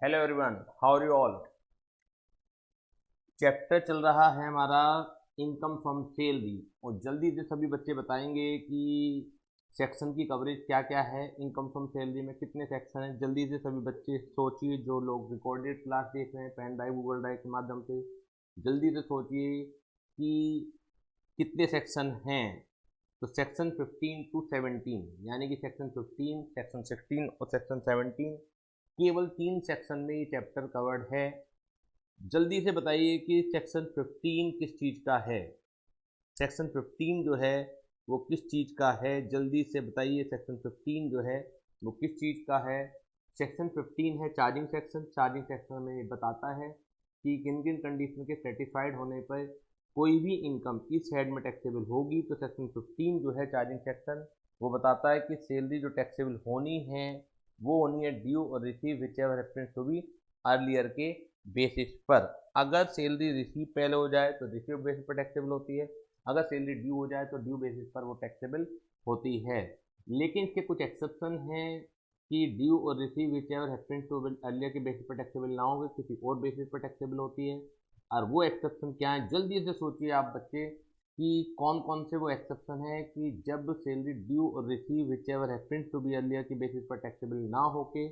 Hello everyone, how are you all. Chapter चल रहा है हमारा इनकम फ्रॉम सैलरी और जल्दी से सभी बच्चे बताएंगे कि सेक्शन की कवरेज क्या क्या है। इनकम फ्रॉम सैलरी में कितने सेक्शन हैं, जल्दी से सभी बच्चे सोचिए। जो लोग रिकॉर्डेड क्लास देख रहे हैं पेन ड्राइव गूगल ड्राइव के माध्यम से, जल्दी से सोचिए कि कितने सेक्शन हैं। तो सेक्शन 15 टू 17 यानी कि सेक्शन 15, सेक्शन 16 और सेक्शन 17, केवल 3 सेक्शन में ये चैप्टर कवर्ड है। जल्दी से बताइए कि सेक्शन 15 किस चीज़ का है। सेक्शन 15 जो है वो किस चीज़ का है, जल्दी से बताइए। सेक्शन 15 जो है वो किस चीज़ का है। सेक्शन 15 है चार्जिंग सेक्शन। चार्जिंग सेक्शन में ये बताता है कि किन किन कंडीशन के सेटिस्फाइड होने पर कोई भी इनकम इस हेड में टैक्सेबल होगी। तो सेक्शन 15 जो है चार्जिंग सेक्शन, वो बताता है कि सैलरी जो टैक्सेबल होनी है वो होनी है due or receive whichever reference to be earlier के बेसिस पर। अगर सैलरी रिसीव पहले हो जाए तो रिसीव बेसिस पर टैक्सेबल होती है, अगर सैलरी ड्यू हो जाए तो ड्यू बेसिस पर वो टैक्सेबल होती है। लेकिन इसके कुछ एक्सेप्शन हैं कि due or receive whichever happen to earlier के बेसिस पर टैक्सेबल ना होगी, किसी और बेसिस पर टैक्सेबल होती है। और वो एक्सेप्शन क्या है, जल्दी से सोचिए आप बच्चे कि कौन कौन से वो एक्सेप्शन है कि जब salary due or receive whichever happen to be earlier के बेसिस पर टैक्सेबल ना होके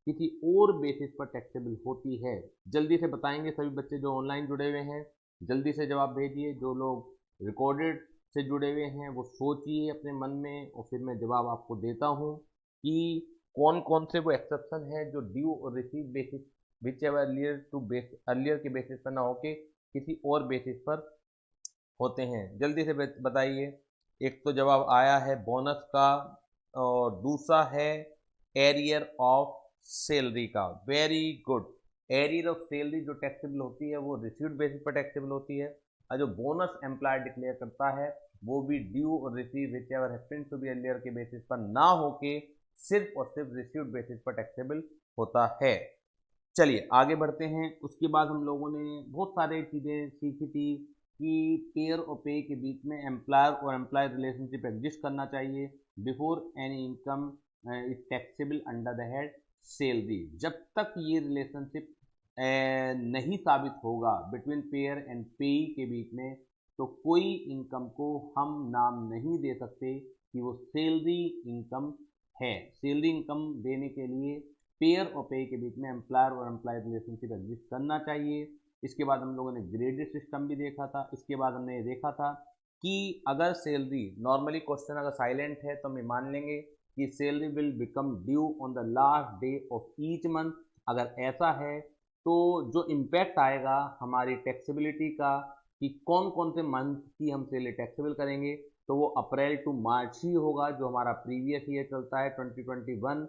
किसी और बेसिस पर टैक्सेबल होती है। जल्दी से बताएंगे सभी बच्चे जो ऑनलाइन जुड़े हुए हैं, जल्दी से जवाब भेजिए। जो लोग रिकॉर्डेड से जुड़े हुए हैं वो सोचिए अपने मन में और फिर मैं जवाब आपको देता हूँ कि कौन कौन से वो एक्सेप्शन है जो due or receive basis whichever earlier to base earlier के बेसिस पर ना होके किसी और बेसिस पर होते हैं। जल्दी से बताइए। एक तो जवाब आया है बोनस का और दूसरा है एरियर ऑफ सैलरी का। Very good. Arrear of salary जो टैक्सेबल होती है वो रिसीव्ड बेसिस पर टैक्सेबल होती है, और जो बोनस एम्प्लॉयर डिक्लेयर करता है वो भी due or receive whichever happens to be earlier के बेसिस पर ना होके सिर्फ और सिर्फ रिसीव्ड बेसिस पर टैक्सेबल होता है। चलिए आगे बढ़ते हैं। उसके बाद हम लोगों ने बहुत सारी चीज़ें सीखी थी कि पेयर और पे के बीच में एम्प्लॉयर और एम्प्लॉय रिलेशनशिप एग्जिस्ट करना चाहिए before any income is taxable under the head salary. जब तक ये रिलेशनशिप नहीं साबित होगा बिटवीन पेयर एंड पेई के बीच में, तो कोई इनकम को हम नाम नहीं दे सकते कि वो सैलरी इनकम है। सैलरी इनकम देने के लिए पेयर और पे के बीच में एम्प्लॉयर और एम्प्लॉय रिलेशनशिप एग्जिस्ट करना चाहिए। इसके बाद हम लोगों ने ग्रेडेड सिस्टम भी देखा था। इसके बाद हमने ये देखा था कि अगर सैलरी, नॉर्मली क्वेश्चन अगर साइलेंट है तो हम मान लेंगे कि salary will become due on the last day of each month. अगर ऐसा है तो जो इम्पैक्ट आएगा हमारी टैक्सेबिलिटी का कि कौन कौन से मंथ की हम सैलरी टैक्सेबल करेंगे, तो वो अप्रैल टू मार्च ही होगा जो हमारा प्रीवियस ईयर चलता है 2021।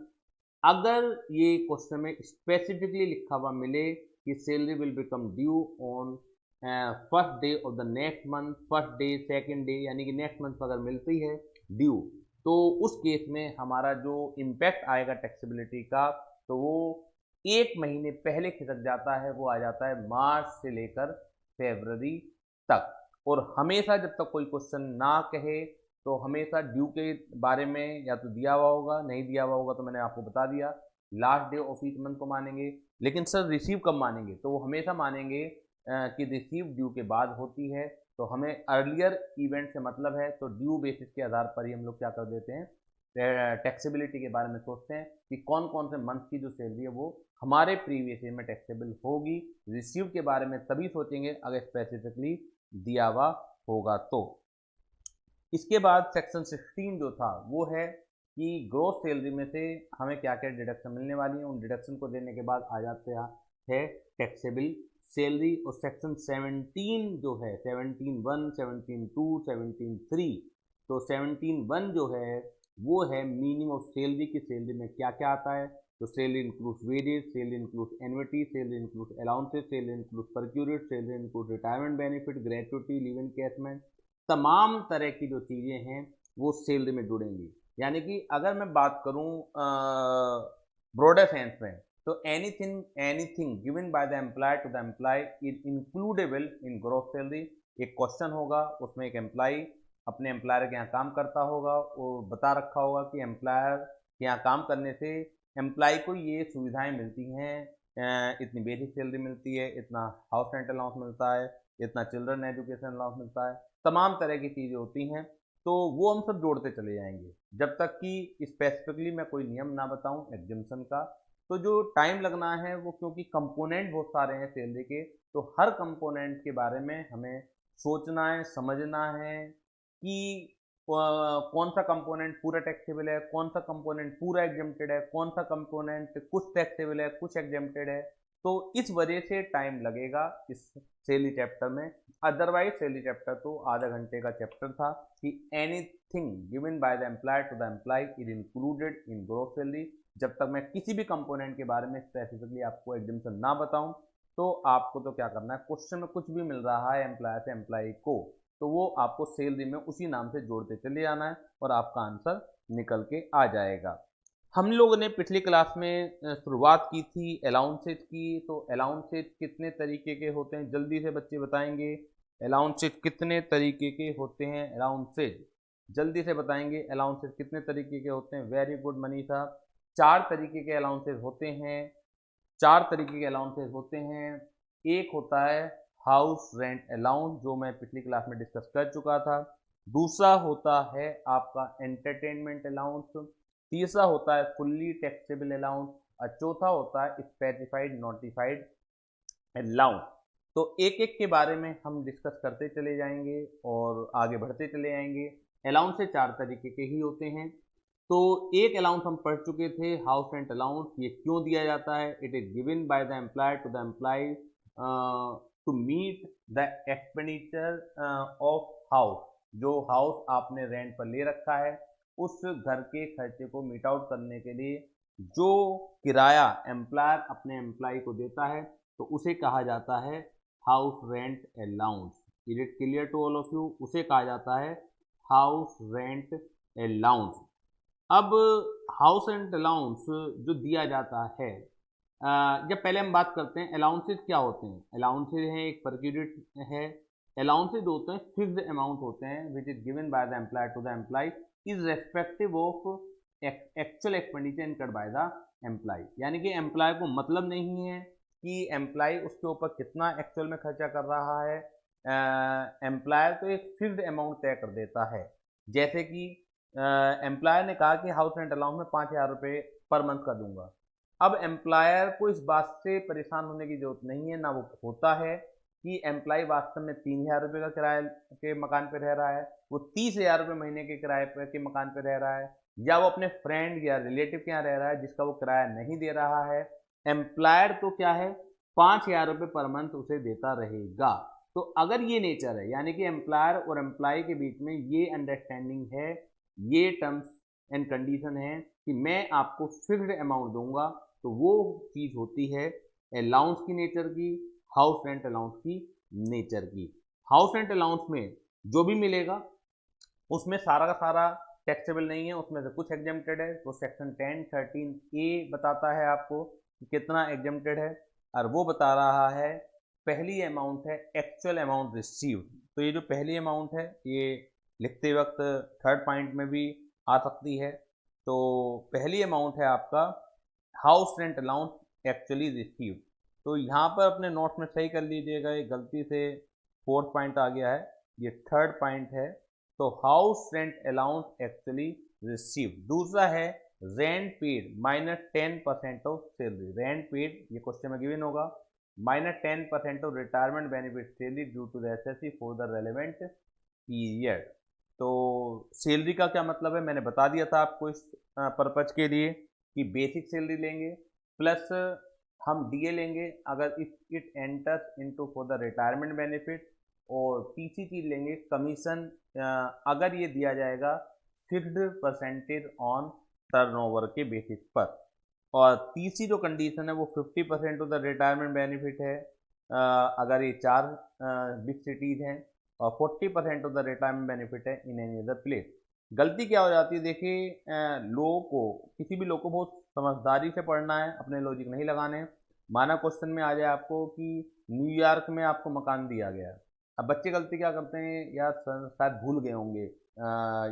अगर ये क्वेश्चन में स्पेसिफिकली लिखा हुआ मिले कि salary will become due on first day of the next month, first day second day यानी कि नेक्स्ट मंथ अगर मिलती है ड्यू, तो उस केस में हमारा जो इम्पैक्ट आएगा टैक्सेबिलिटी का तो वो एक महीने पहले खिसक जाता है, वो आ जाता है मार्च से लेकर फरवरी तक। और हमेशा जब तक कोई क्वेश्चन ना कहे तो हमेशा ड्यू के बारे में या तो दिया हुआ होगा, नहीं दिया हुआ होगा तो मैंने आपको बता दिया last day of each month को मानेंगे। लेकिन सर रिसीव कब मानेंगे, तो वो हमेशा मानेंगे कि रिसीव ड्यू के बाद होती है। तो हमें अर्लियर इवेंट से मतलब है, तो ड्यू बेसिस के आधार पर ही हम लोग क्या कर देते हैं, टैक्सेबिलिटी के बारे में सोचते हैं कि कौन कौन से मंथ की जो सैलरी है वो हमारे प्रीवियस ईयर में टैक्सेबल होगी। रिसीव के बारे में तभी सोचेंगे अगर स्पेसिफिकली दिया हुआ होगा तो। इसके बाद सेक्शन 16 जो था वो है कि ग्रोस सैलरी में से हमें क्या क्या डिडक्शन मिलने वाली है, उन डिडक्शन को देने के बाद आ जाते है टैक्सेबल सैलरी। और सेक्शन 17 जो है 17(1), 17(2), 17(3), तो 17(1) जो है वो है मीनिंग ऑफ सैलरी की सैलरी में क्या क्या आता है। तो salary includes wages, salary includes annuity, salary includes allowances, salary includes perquisite, salary includes retirement benefit, gratuity, leave encashment, तमाम तरह की जो चीज़ें हैं वो सैलरी में जुड़ेंगी। यानी कि अगर मैं बात करूं ब्रॉडर सेंस में, तो anything anything given by the employ to the employ is includable in gross salary. एक क्वेश्चन होगा उसमें एक एम्प्लॉय अपने एम्प्लॉयर के यहाँ काम करता होगा, वो बता रखा होगा कि एम्प्लॉयर के यहाँ काम करने से एम्प्लॉय को ये सुविधाएं मिलती हैं इतनी बेसिक सैलरी मिलती है, इतना हाउस रेंट अलाउंस मिलता है, इतना चिल्ड्रन एजुकेशन अलाउंस मिलता है, तमाम तरह की चीज़ें होती हैं। तो वो हम सब जोड़ते चले जाएंगे जब तक कि स्पेसिफिकली मैं कोई नियम ना बताऊं एग्जम्पशन का। तो जो टाइम लगना है वो, क्योंकि कंपोनेंट बहुत सारे हैं सैलरी के, तो हर कंपोनेंट के बारे में हमें सोचना है, समझना है कि कौन सा कंपोनेंट पूरा टैक्सेबल है, कौन सा कंपोनेंट पूरा एग्जेम्प्टेड है, कौन सा कंपोनेंट कुछ टैक्सेबल है, कुछ एग्जेम्प्टेड है। तो इस वजह से टाइम लगेगा इस सैलरी चैप्टर में। अदरवाइज सैलरी चैप्टर तो आधा घंटे का चैप्टर था कि anything given by the employ to the employ is included in gross salary. जब तक मैं किसी भी कंपोनेंट के बारे में स्पेसिफिकली आपको एग्जाम्पल ना बताऊं, तो आपको तो क्या करना है, क्वेश्चन में कुछ भी मिल रहा है एम्प्लॉय से एम्प्लॉय को, तो वो आपको सैलरी में उसी नाम से जोड़ते चले जाना है और आपका आंसर निकल के आ जाएगा। हम लोगों ने पिछली क्लास में शुरुआत की थी अलाउंसेज की। तो अलाउंसेज कितने तरीके के होते हैं, जल्दी से बच्चे बताएंगे। अलाउंसेज कितने तरीके के होते हैं, अलाउंसेज जल्दी से बताएंगे। अलाउंसेज कितने तरीके के होते हैं? वेरी गुड मनीषा, 4 तरीके के अलाउंसेज होते हैं। 4 तरीके के अलाउंसेज होते हैं। एक होता है हाउस रेंट अलाउंस, जो मैं पिछली क्लास में डिस्कस कर चुका था। दूसरा होता है आपका एंटरटेनमेंट अलाउंस। तीसरा होता है फुल्ली टैक्सेबल अलाउंस। और चौथा होता है स्पेसिफाइड नोटिफाइड अलाउंस। तो एक एक के बारे में हम डिस्कस करते चले जाएंगे और आगे बढ़ते चले जाएंगे। अलाउंस से 4 तरीके के ही होते हैं। तो एक अलाउंस हम पढ़ चुके थे, हाउस रेंट अलाउंस। ये क्यों दिया जाता है? It is given by the employ to the employ to meet the expenditure of house. जो हाउस आपने रेंट पर ले रखा है, उस घर के खर्चे को मीट आउट करने के लिए जो किराया एम्प्लॉयर अपने एम्प्लॉय को देता है, तो उसे कहा जाता है house rent allowance. Is it clear to all of you? उसे कहा जाता है हाउस रेंट अलाउंस। अब हाउस रेंट अलाउंस जो दिया जाता है, जब पहले हम बात करते हैं अलाउंसेज क्या होते हैं। अलाउंसेज हैं, एक पर यूनिट है। अलाउंसेज होते हैं फिक्स्ड अमाउंट होते हैं which is given by the employ to the employ is respective of actual expenditure incurred by the employ. यानी कि एम्प्लॉय को मतलब नहीं है कि एम्प्लॉय उसके ऊपर कितना एक्चुअल में खर्चा कर रहा है। एम्प्लॉयर तो एक फिक्स्ड अमाउंट तय कर देता है। जैसे कि एम्प्लॉयर ने कहा कि हाउस रेंट अलाउंस में 5,000 रुपये पर मंथ का दूंगा। अब एम्प्लॉयर को इस बात से परेशान होने की जरूरत नहीं है, ना वो होता है कि एम्प्लॉय वास्तव में 3,000 रुपये का किराए के मकान पे रह रहा है, वो 30,000 रुपये महीने के किराए के मकान पे रह रहा है, या वो अपने फ्रेंड या रिलेटिव के यहाँ रह रहा है जिसका वो किराया नहीं दे रहा है। एम्प्लॉयर तो क्या है, 5,000 रुपये पर मंथ उसे देता रहेगा। तो अगर ये नेचर है, यानी कि एम्प्लॉयर और एम्प्लॉय के बीच में ये अंडरस्टैंडिंग है, ये टर्म्स एंड कंडीशन है कि मैं आपको फिक्स्ड अमाउंट दूंगा, तो वो चीज होती है अलाउंस की नेचर की, हाउस रेंट अलाउंस की नेचर की। हाउस रेंट अलाउंस में जो भी मिलेगा उसमें सारा का सारा टैक्सेबल नहीं है, उसमें से कुछ एग्जेम्प्टेड है। तो सेक्शन 1013A बताता है आपको कि कितना एग्जेम्प्टेड है, और वो बता रहा है पहली अमाउंट है एक्चुअल अमाउंट रिसीव्ड। तो ये जो पहली अमाउंट है, ये लिखते वक्त थर्ड पॉइंट में भी आ सकती है। तो पहली अमाउंट है आपका house rent allowance actually received. तो यहाँ पर अपने नोट्स में सही कर लीजिएगा, ये गलती से फोर्थ पॉइंट आ गया है, ये थर्ड पॉइंट है। तो house rent allowance actually received. दूसरा है rent paid minus 10% of salary. Rent paid ये क्वेश्चन में गिवन होगा, minus 10% of retirement benefit salary due to the SSC for the relevant period. तो सैलरी का क्या मतलब है, मैंने बता दिया था आपको इस पर्पज के लिए कि बेसिक सैलरी लेंगे प्लस हम डीए लेंगे अगर if it enters into for the retirement benefit, और तीसरी चीज लेंगे कमीशन, अगर ये दिया जाएगा फिक्स्ड परसेंटेज ऑन टर्नओवर के बेसिस पर। और तीसरी जो कंडीशन है वो 50% ऑफ द रिटायरमेंट बेनिफिट है अगर ये 4 बिग सिटीज हैं, और 40% ऑफ द रिटायरमेंट बेनिफिट है इन एनी अदर प्लेस। गलती क्या हो जाती है, देखिए लोगों को, किसी भी लोग को बहुत समझदारी से पढ़ना है, अपने लॉजिक नहीं लगाने। माना क्वेश्चन में आ जाए आपको कि न्यूयॉर्क में आपको मकान दिया गया है। अब बच्चे गलती क्या करते हैं, यार शायद भूल गए होंगे,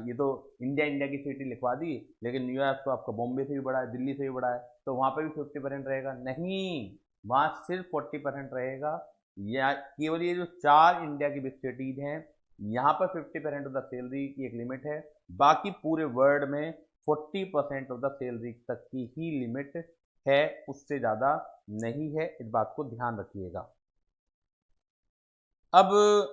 ये तो इंडिया इंडिया की सिटी लिखवा दी, लेकिन न्यूयॉर्क तो आपका बॉम्बे से भी बड़ा है, दिल्ली से भी बड़ा है, तो वहाँ पर भी 50% रहेगा नहीं। वहाँ सिर्फ 40% रहेगा। या केवल ये जो 4 इंडिया की बिग सिटीज हैं यहाँ पर 50% ऑफ द सैलरी की एक लिमिट है, बाकी पूरे वर्ल्ड में 40% ऑफ द सैलरी तक की ही लिमिट है, उससे ज़्यादा नहीं है, इस बात को ध्यान रखिएगा। अब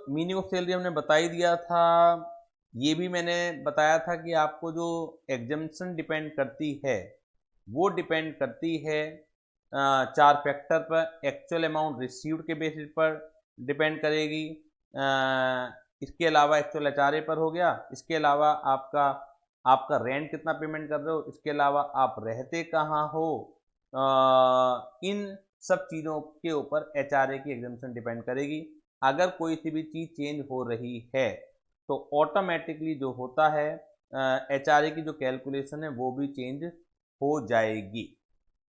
मीनिंग ऑफ सैलरी हमने बता ही दिया था। ये भी मैंने बताया था कि आपको जो एग्जम्पशन डिपेंड करती है वो डिपेंड करती है 4 फैक्टर पर। एक्चुअल अमाउंट रिसीव्ड के बेसिस पर डिपेंड करेगी, इसके अलावा एक्चुअल एचआरए पर हो गया, इसके अलावा आपका आपका रेंट कितना पेमेंट कर रहे हो, इसके अलावा आप रहते कहाँ हो, इन सब चीज़ों के ऊपर एचआरए की एग्जम्पशन डिपेंड करेगी। अगर कोई सी भी चीज़ चेंज हो रही है तो ऑटोमेटिकली जो होता है एचआरए की जो कैलकुलेशन है वो भी चेंज हो जाएगी।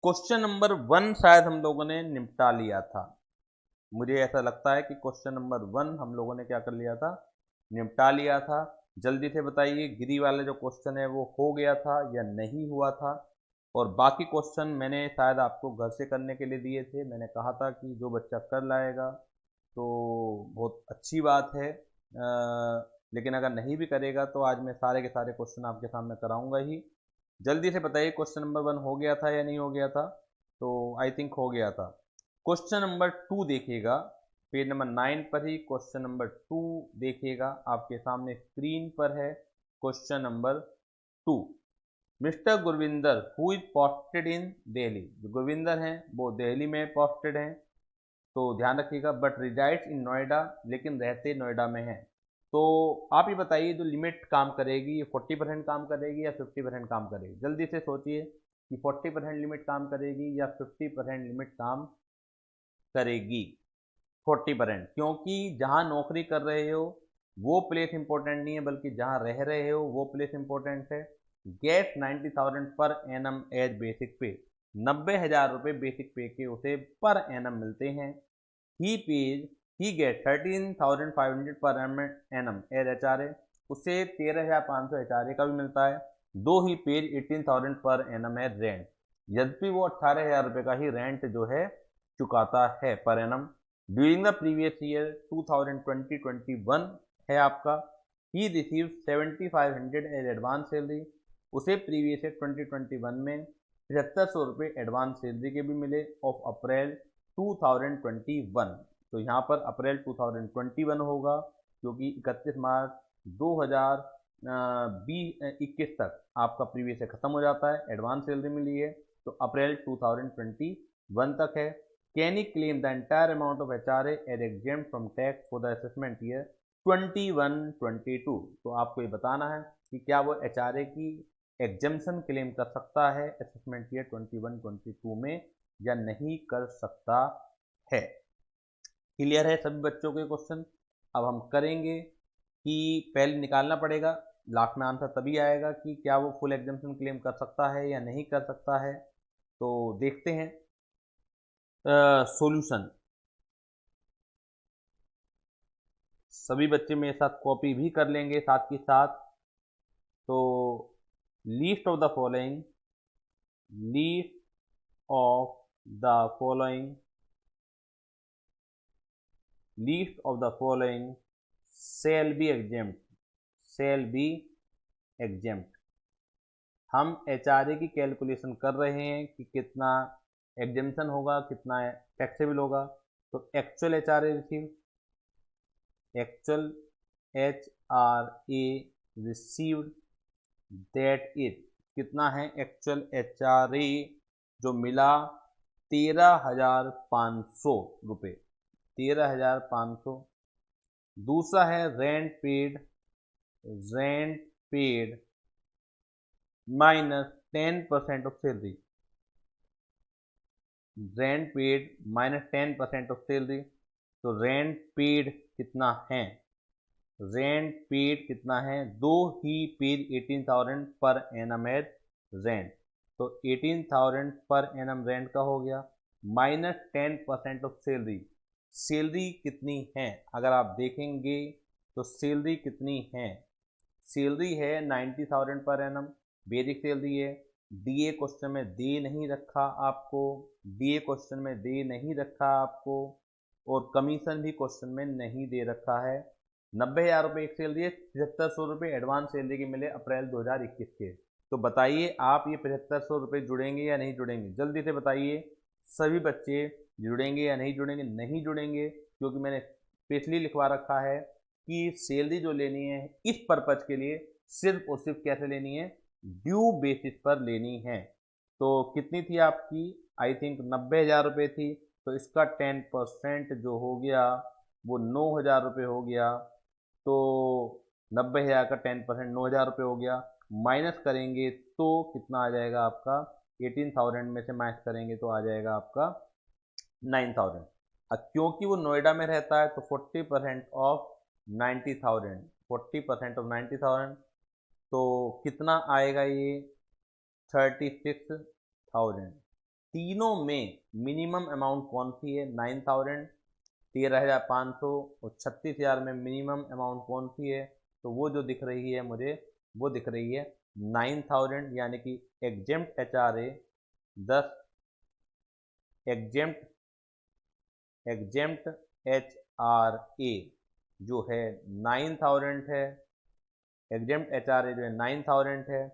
क्वेश्चन नंबर 1 शायद हम लोगों ने निपटा लिया था, मुझे ऐसा लगता है कि क्वेश्चन नंबर 1 हम लोगों ने क्या कर लिया था, निपटा लिया था। जल्दी से बताइए गिरी वाला जो क्वेश्चन है वो हो गया था या नहीं हुआ था। और बाकी क्वेश्चन मैंने शायद आपको घर से करने के लिए दिए थे, मैंने कहा था कि जो बच्चा कर लाएगा तो बहुत अच्छी बात है, लेकिन अगर नहीं भी करेगा तो आज मैं सारे के सारे क्वेश्चन आपके सामने कराऊंगा ही। जल्दी से बताइए क्वेश्चन नंबर 1 हो गया था या नहीं हो गया था। तो आई थिंक हो गया था। क्वेश्चन नंबर 2 देखिएगा, पेज नंबर 9 पर ही क्वेश्चन नंबर 2 देखिएगा, आपके सामने स्क्रीन पर है question number 2। Mister Gurvinder who is posted in Delhi, जो गुरविंदर हैं वो दिल्ली में पोस्टेड हैं, तो ध्यान रखिएगा, बट रिजाइड्स इन नोएडा, लेकिन रहते नोएडा में हैं। तो आप ये बताइए जो लिमिट काम करेगी ये 40% काम करेगी या 50% काम करेगी। जल्दी से सोचिए कि 40% लिमिट काम करेगी या 50% लिमिट काम करेगी। 40%, क्योंकि जहाँ नौकरी कर रहे हो वो प्लेस इंपॉर्टेंट नहीं है, बल्कि जहाँ रह रहे हो वो प्लेस इंपॉर्टेंट है। Gate 90,000 per annum as basic पे, 90,000 रुपये बेसिक पे के उसे पर एनम मिलते हैं। ही पेज ही gate 13,500 per annum as HRA, उसे 13,500 एचआरए का भी मिलता है। दो ही page 18,000 per annum as rent, यद्यपि वो 18,000 रुपये का ही रेंट जो है चुकाता है per annum. During the previous year 2020-21 है आपका, ही रिसीव 7,500 एज एडवांस सैलरी, उसे प्रीवियस ईयर 2021 में 7,500 रुपये एडवांस सैलरी के भी मिले ऑफ अप्रैल 2021। तो यहाँ पर अप्रैल 2021 होगा, क्योंकि 31 मार्च 2021 तक आपका प्रीवियस ईयर खत्म हो जाता है, एडवांस सैलरी मिली है तो अप्रैल 2021 तक है। Can he claim the entire amount of HRA as exempt from tax for the assessment year 21-22। तो आपको ये बताना है कि क्या वो एचआरए की एग्जेम्पशन क्लेम कर सकता है असेसमेंट ईयर 21-22 में या नहीं कर सकता है। क्लियर है सभी बच्चों के क्वेश्चन। अब हम करेंगे कि पहले निकालना पड़ेगा, लास्ट में आंसर तभी आएगा कि क्या वो फुल एग्जेम्पशन क्लेम कर सकता है या नहीं कर सकता है। तो देखते हैं सॉल्यूशन। सभी बच्चे मेरे साथ कॉपी भी कर लेंगे साथ के साथ। तो least of the following, least of the following, least of the following shall be exempt, shall be exempt। हम एचआरए की कैलकुलेशन कर रहे हैं कि कितना एग्जेम्पशन होगा, कितना टैक्सेबल होगा। तो actual HRA receive, actual HRA received, that is कितना है एक्चुअल एचआरए जो मिला 13,500 रुपये, 13,500। दूसरा है rent paid, rent paid minus 10% of salary, rent paid minus 10% of salary. तो रेंट पेड कितना है, रेंट पेड कितना है, दो ही paid 18,000 per annum as rent. तो 18,000 पर एनम रेंट का हो गया, माइनस 10% ऑफ सैलरी। सैलरी कितनी है अगर आप देखेंगे तो सैलरी कितनी है, सैलरी है 90,000 पर एनम, बेसिक सैलरी है, डीए क्वेश्चन में दे नहीं रखा आपको, डीए क्वेश्चन में दे नहीं रखा आपको, और कमीशन भी क्वेश्चन में नहीं दे रखा है। 90,000 रुपये एक सैलरी है, 7500 रुपये एडवांस सैलरी के मिले अप्रैल 2021 के। तो बताइए आप ये 7500 रुपये जुड़ेंगे या नहीं जुड़ेंगे, जल्दी से बताइए। सभी बच्चे जुड़ेंगे या नहीं जुड़ेंगे? नहीं जुड़ेंगे, क्योंकि मैंने स्पेशली लिखवा रखा है कि सैलरी जो लेनी है इस पर्पज के लिए सिर्फ और सिर्फ कैसे लेनी है, ड्यू बेसिस पर लेनी है। तो कितनी थी आपकी? आई थिंक 90,000 रुपये थी। तो इसका 10% जो हो गया वो 9,000 रुपये हो गया। तो 90,000 का 10% 9,000 रुपये हो गया। माइनस करेंगे तो कितना आ जाएगा आपका? 18,000 में से माइनस करेंगे तो आ जाएगा आपका 9,000। अब क्योंकि वो नोएडा में रहता है तो 40% ऑफ 90,000, 40% ऑफ 90,000 तो कितना आएगा ये? 36,000। तीनों में मिनिमम अमाउंट कौन सी है? 9,000, 13,500 और 36,000 में मिनिमम अमाउंट कौन सी है? तो वो जो दिख रही है मुझे, वो दिख रही है 9,000, यानी कि एग्जेम्प्ट HRA 10, एग्जेम्प्ट HRA जो है 9,000 है, एग्जेम्प्ट HRA जो है 9,000 है।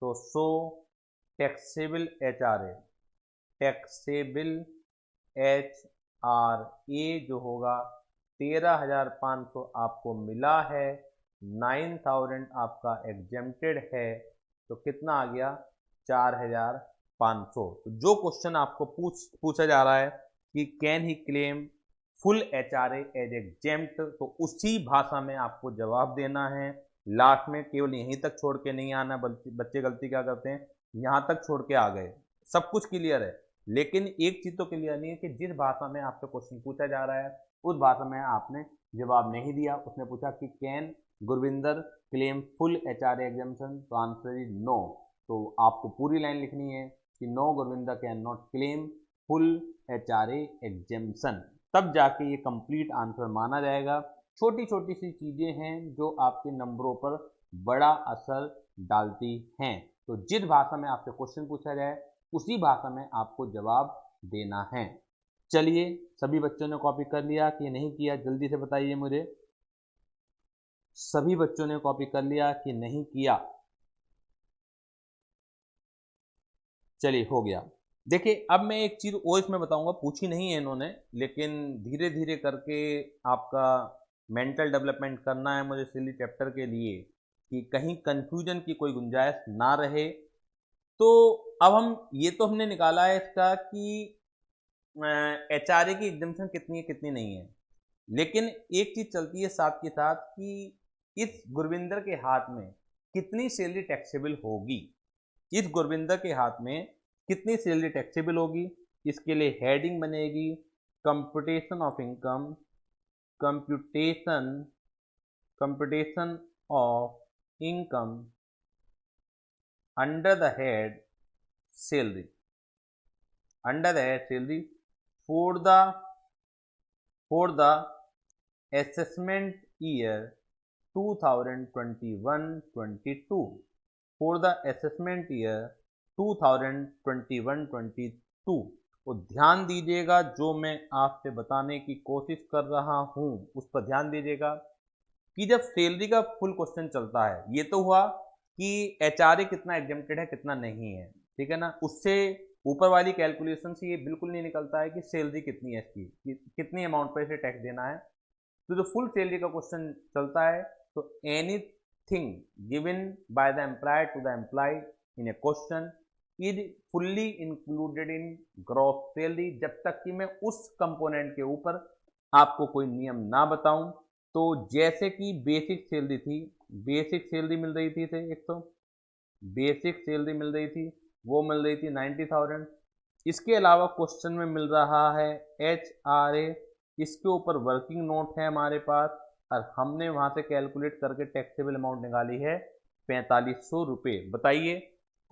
तो सो टैक्सेबल HRA, टैक्सेबल HRA जो होगा 13,500 आपको मिला है, 9,000 आपका एग्जेम्प्टेड है, तो कितना आ गया? 4,500। तो जो क्वेश्चन आपको पूछा जा रहा है कि can he claim full HRA as exempt, तो उसी भाषा में आपको जवाब देना है। लास्ट में केवल यहीं तक छोड़ के नहीं आना, बल्कि बच्चे गलती क्या करते हैं, यहाँ तक छोड़ के आ गए। सब कुछ क्लियर है, लेकिन एक चीज तो क्लियर नहीं है कि जिस भाषा में आपसे क्वेश्चन पूछा जा रहा है उस भाषा में आपने जवाब नहीं दिया। उसने पूछा कि can Gurvinder claim full HRA exemption, तो आंसर इज नो। तो आपको पूरी लाइन लिखनी है कि no, Gurvinder can not claim full HRA exemption, तब जाके ये कंप्लीट आंसर माना जाएगा। छोटी छोटी सी चीजें हैं जो आपके नंबरों पर बड़ा असर डालती हैं। तो जिस भाषा में आपसे क्वेश्चन पूछा जाए उसी भाषा में आपको जवाब देना है। चलिए, सभी बच्चों ने कॉपी कर लिया कि नहीं किया, जल्दी से बताइए मुझे। सभी बच्चों ने कॉपी कर लिया कि नहीं किया? चलिए, हो गया। देखिए, अब मैं एक चीज और इसमें बताऊंगा, पूछी नहीं है इन्होंने, लेकिन धीरे धीरे करके आपका मेंटल डेवलपमेंट करना है मुझे सिली चैप्टर के लिए, कि कहीं कंफ्यूजन की कोई गुंजाइश ना रहे। तो अब हम ये तो हमने निकाला है इसका कि HRA की एग्जाम्पशन कितनी है कितनी नहीं है, लेकिन एक चीज चलती है साथ के साथ कि इस गुरविंदर के हाथ में कितनी सैलरी टैक्सेबल होगी, इस गुरविंदर के हाथ में कितनी सैलरी टैक्सेबल होगी। इसके लिए हेडिंग बनेगी computation of income, computation computation of income under the head salary, under the head salary for the assessment year 2021-22, for the assessment year 2021-22। तो ध्यान दीजिएगा, जो मैं आपसे बताने की कोशिश कर रहा हूं उस पर ध्यान दीजिएगा कि जब सैलरी का फुल क्वेश्चन चलता है, ये तो हुआ कि HRA कितना एग्जेम्प्टेड है कितना नहीं है, ठीक है ना, उससे ऊपर वाली कैलकुलेशन से ये बिल्कुल नहीं निकलता है कि सैलरी कितनी है इसकी, कितनी अमाउंट पर इसे टैक्स देना है। तो जो फुल सैलरी का क्वेश्चन चलता है तो anything given by the employer to the employ in a question is fully included in gross salary, जब तक कि मैं उस कंपोनेंट के ऊपर आपको कोई नियम ना बताऊं। तो जैसे कि बेसिक सैलरी थी, बेसिक सैलरी मिल रही थी एक तो बेसिक सैलरी मिल रही थी, वो मिल रही थी 90,000। इसके अलावा क्वेश्चन में मिल रहा है HRA, इसके ऊपर वर्किंग नोट है हमारे पास, और हमने वहां से कैलकुलेट करके टैक्सेबल अमाउंट निकाली है 4,500 रुपये। बताइए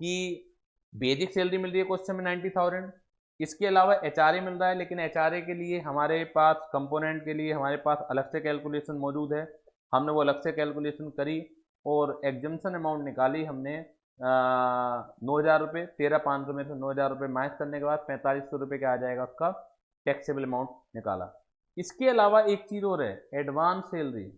कि बेसिक सैलरी मिल रही है क्वेश्चन में 90,000, इसके अलावा HRA मिल रहा है, लेकिन HRA के लिए हमारे पास कंपोनेंट के लिए हमारे पास अलग से कैलकुलेशन मौजूद है, हमने वो अलग से कैलकुलेशन करी और एग्जम्पशन अमाउंट निकाली हमने 9,000 रुपये, 13,500 में से 9,000 रुपये माइनस करने के बाद 4,500 रुपये क्या आ जाएगा उसका टैक्सेबल अमाउंट निकाला। इसके अलावा एक चीज और है, एडवांस सैलरी।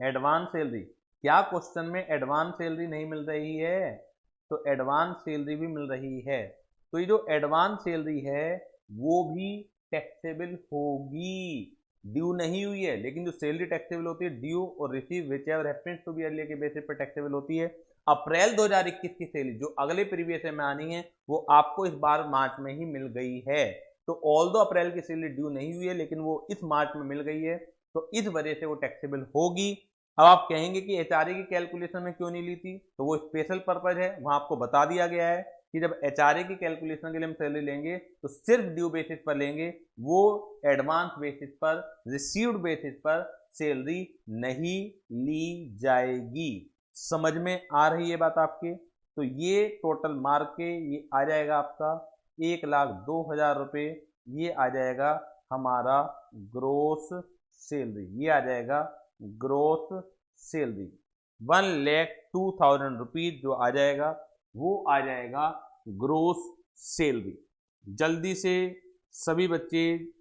एडवांस सैलरी, क्या क्वेश्चन में एडवांस सैलरी नहीं मिल रही है? तो एडवांस सैलरी भी मिल रही है। तो ये जो एडवांस सैलरी है वो भी टैक्सेबल होगी, ड्यू नहीं हुई है, लेकिन जो सैलरी टैक्सेबल होती है due or receive whichever happens to be earlier के बेसिस पर टैक्सेबल होती है। अप्रैल 2021 की सैलरी जो अगले प्रीवियस में आनी है वो आपको इस बार मार्च में ही मिल गई है। तो ऑल दो अप्रैल की सैलरी ड्यू नहीं हुई है लेकिन वो इस मार्च में मिल गई है, तो इस वजह से वो टैक्सेबल होगी। अब आप कहेंगे कि एचआरए की कैलकुलेशन में क्यों नहीं ली थी, तो वो स्पेशल पर्पज है, वहां आपको बता दिया गया है कि जब एचआरए की कैलकुलेशन के लिए हम सैलरी लेंगे तो सिर्फ ड्यू बेसिस पर लेंगे, वो एडवांस बेसिस पर, रिसीव्ड बेसिस पर सैलरी नहीं ली जाएगी। समझ में आ रही है बात आपके? तो ये टोटल मार के ये आ जाएगा आपका 1,02,000 रुपये, ये आ जाएगा हमारा ग्रोस सैलरी, ये आ जाएगा ग्रोस सैलरी। 1,02,000 रुपीज जो आ जाएगा वो आ जाएगा ग्रोस सैलरी। जल्दी से सभी बच्चे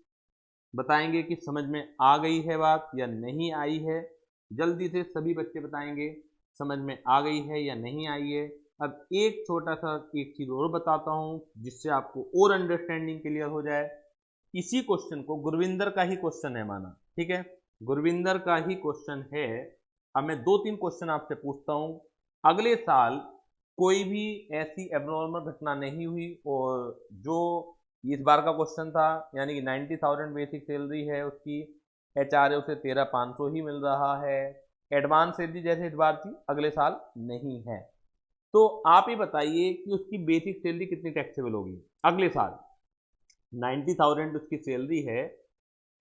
बताएंगे कि समझ में आ गई है बात या नहीं आई है। जल्दी से सभी बच्चे बताएंगे समझ में आ गई है या नहीं आई है। अब एक छोटा सा एक चीज और बताता हूं जिससे आपको और अंडरस्टैंडिंग क्लियर हो जाए। इसी क्वेश्चन को गुरविंदर का ही क्वेश्चन है माना, ठीक है, गुरविंदर का ही क्वेश्चन है। अब मैं 2-3 क्वेश्चन आपसे पूछता हूं। अगले साल कोई भी ऐसी एबनॉर्मल घटना नहीं हुई और जो इस बार का क्वेश्चन था यानी कि 90,000 बेसिक सैलरी है उसकी, एचआरए उसे 13,500 ही मिल रहा है, एडवांस सैलरी जैसे इस बार थी अगले साल नहीं है, तो आप ही बताइए कि उसकी बेसिक सैलरी कितनी टैक्सेबल होगी अगले साल। 90,000 उसकी सैलरी है,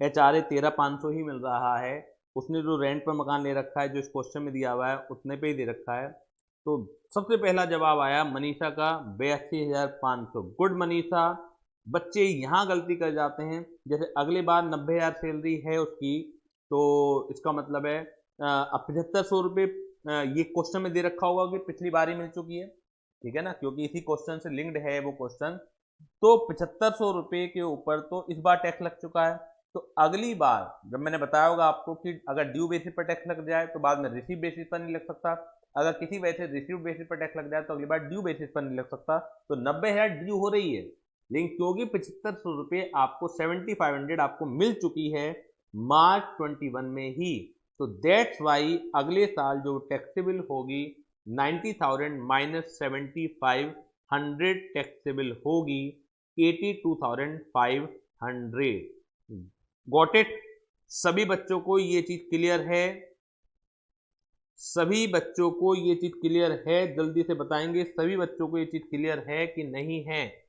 एचआरए 13,500 ही मिल रहा है, उसने जो रेंट पर मकान ले रखा है जो इस क्वेश्चन में दिया हुआ है उतने पे ही दे रखा है। तो सबसे पहला जवाब आया मनीषा का 82,500। गुड मनीषा। बच्चे यहाँ गलती कर जाते हैं, जैसे अगले बार 90,000 सैलरी है उसकी, तो इसका मतलब है अब 7,500 रुपये ये क्वेश्चन में दे रखा होगा कि पिछली बार ही मिल चुकी है, ठीक है ना, क्योंकि इसी क्वेश्चन से लिंक्ड है वो क्वेश्चन। तो 7,500 रुपये के ऊपर तो इस बार टैक्स लग चुका है, तो अगली बार जब मैंने बताया होगा आपको कि अगर ड्यू बेसिस पर टैक्स लग जाए तो बाद में रिसीव बेसिस पर नहीं लग सकता, अगर किसी वजह से रिसीव बेसिस पर टैक्स लग जाए तो अगली बार ड्यू बेसिस पर नहीं लग सकता। तो 90,000 ड्यू हो रही है, लेकिन क्योंकि 7,500 रुपये आपको 7,500 आपको मिल चुकी है मार्च 21 में ही, तो दैट्स वाई अगले साल जो टैक्सेबल होगी 90,000 माइनस 7,500 टैक्सेबल होगी 82,500। Got it? सभी बच्चों को ये चीज क्लियर है? सभी बच्चों को ये चीज क्लियर है? जल्दी से बताएंगे सभी बच्चों को ये चीज क्लियर है कि नहीं है?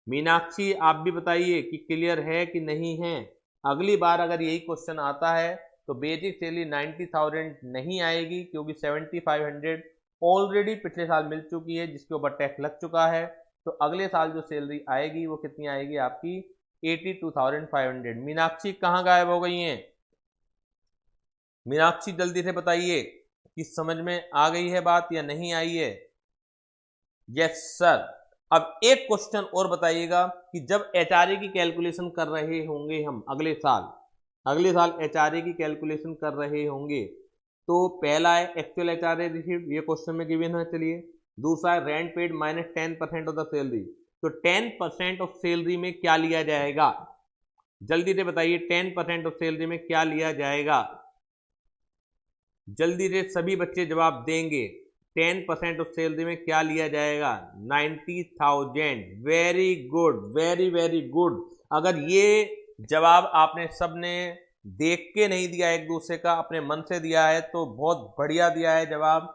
मीनाक्षी आप भी बताइए कि क्लियर है कि नहीं है। अगली बार अगर यही क्वेश्चन आता है तो बेसिक सैलरी 90,000 नहीं आएगी क्योंकि 7,500 ऑलरेडी पिछले साल मिल चुकी है जिसके ऊपर टैक्स लग चुका है। तो अगले साल जो सैलरी आएगी वो कितनी आएगी आपकी 82,500। मीनाक्षी कहाँ गायब हो गई हैं? मीनाक्षी जल्दी से बताइए कि समझ में आ गई है बात या नहीं आई है? Yes sir. अब एक क्वेश्चन और बताइएगा कि जब एचआरए की कैलकुलेशन कर रहे होंगे हम अगले साल एचआरए की कैलकुलेशन कर रहे होंगे तो पहला है एक्चुअल एचआरए रिसीव्ड, ये क्वेश्चन में गिवन है, चलिए। दूसरा है rent paid minus 10% of the salary, तो 10% ऑफ सैलरी में क्या लिया जाएगा? जल्दी से बताइए 10% ऑफ सैलरी में क्या लिया जाएगा? जल्दी से सभी बच्चे जवाब देंगे। 10% ऑफ सैलरी में क्या लिया जाएगा? 90,000। Very good, very very good. अगर ये जवाब आपने सबने देख के नहीं दिया एक दूसरे का, अपने मन से दिया है तो बहुत बढ़िया दिया है जवाब,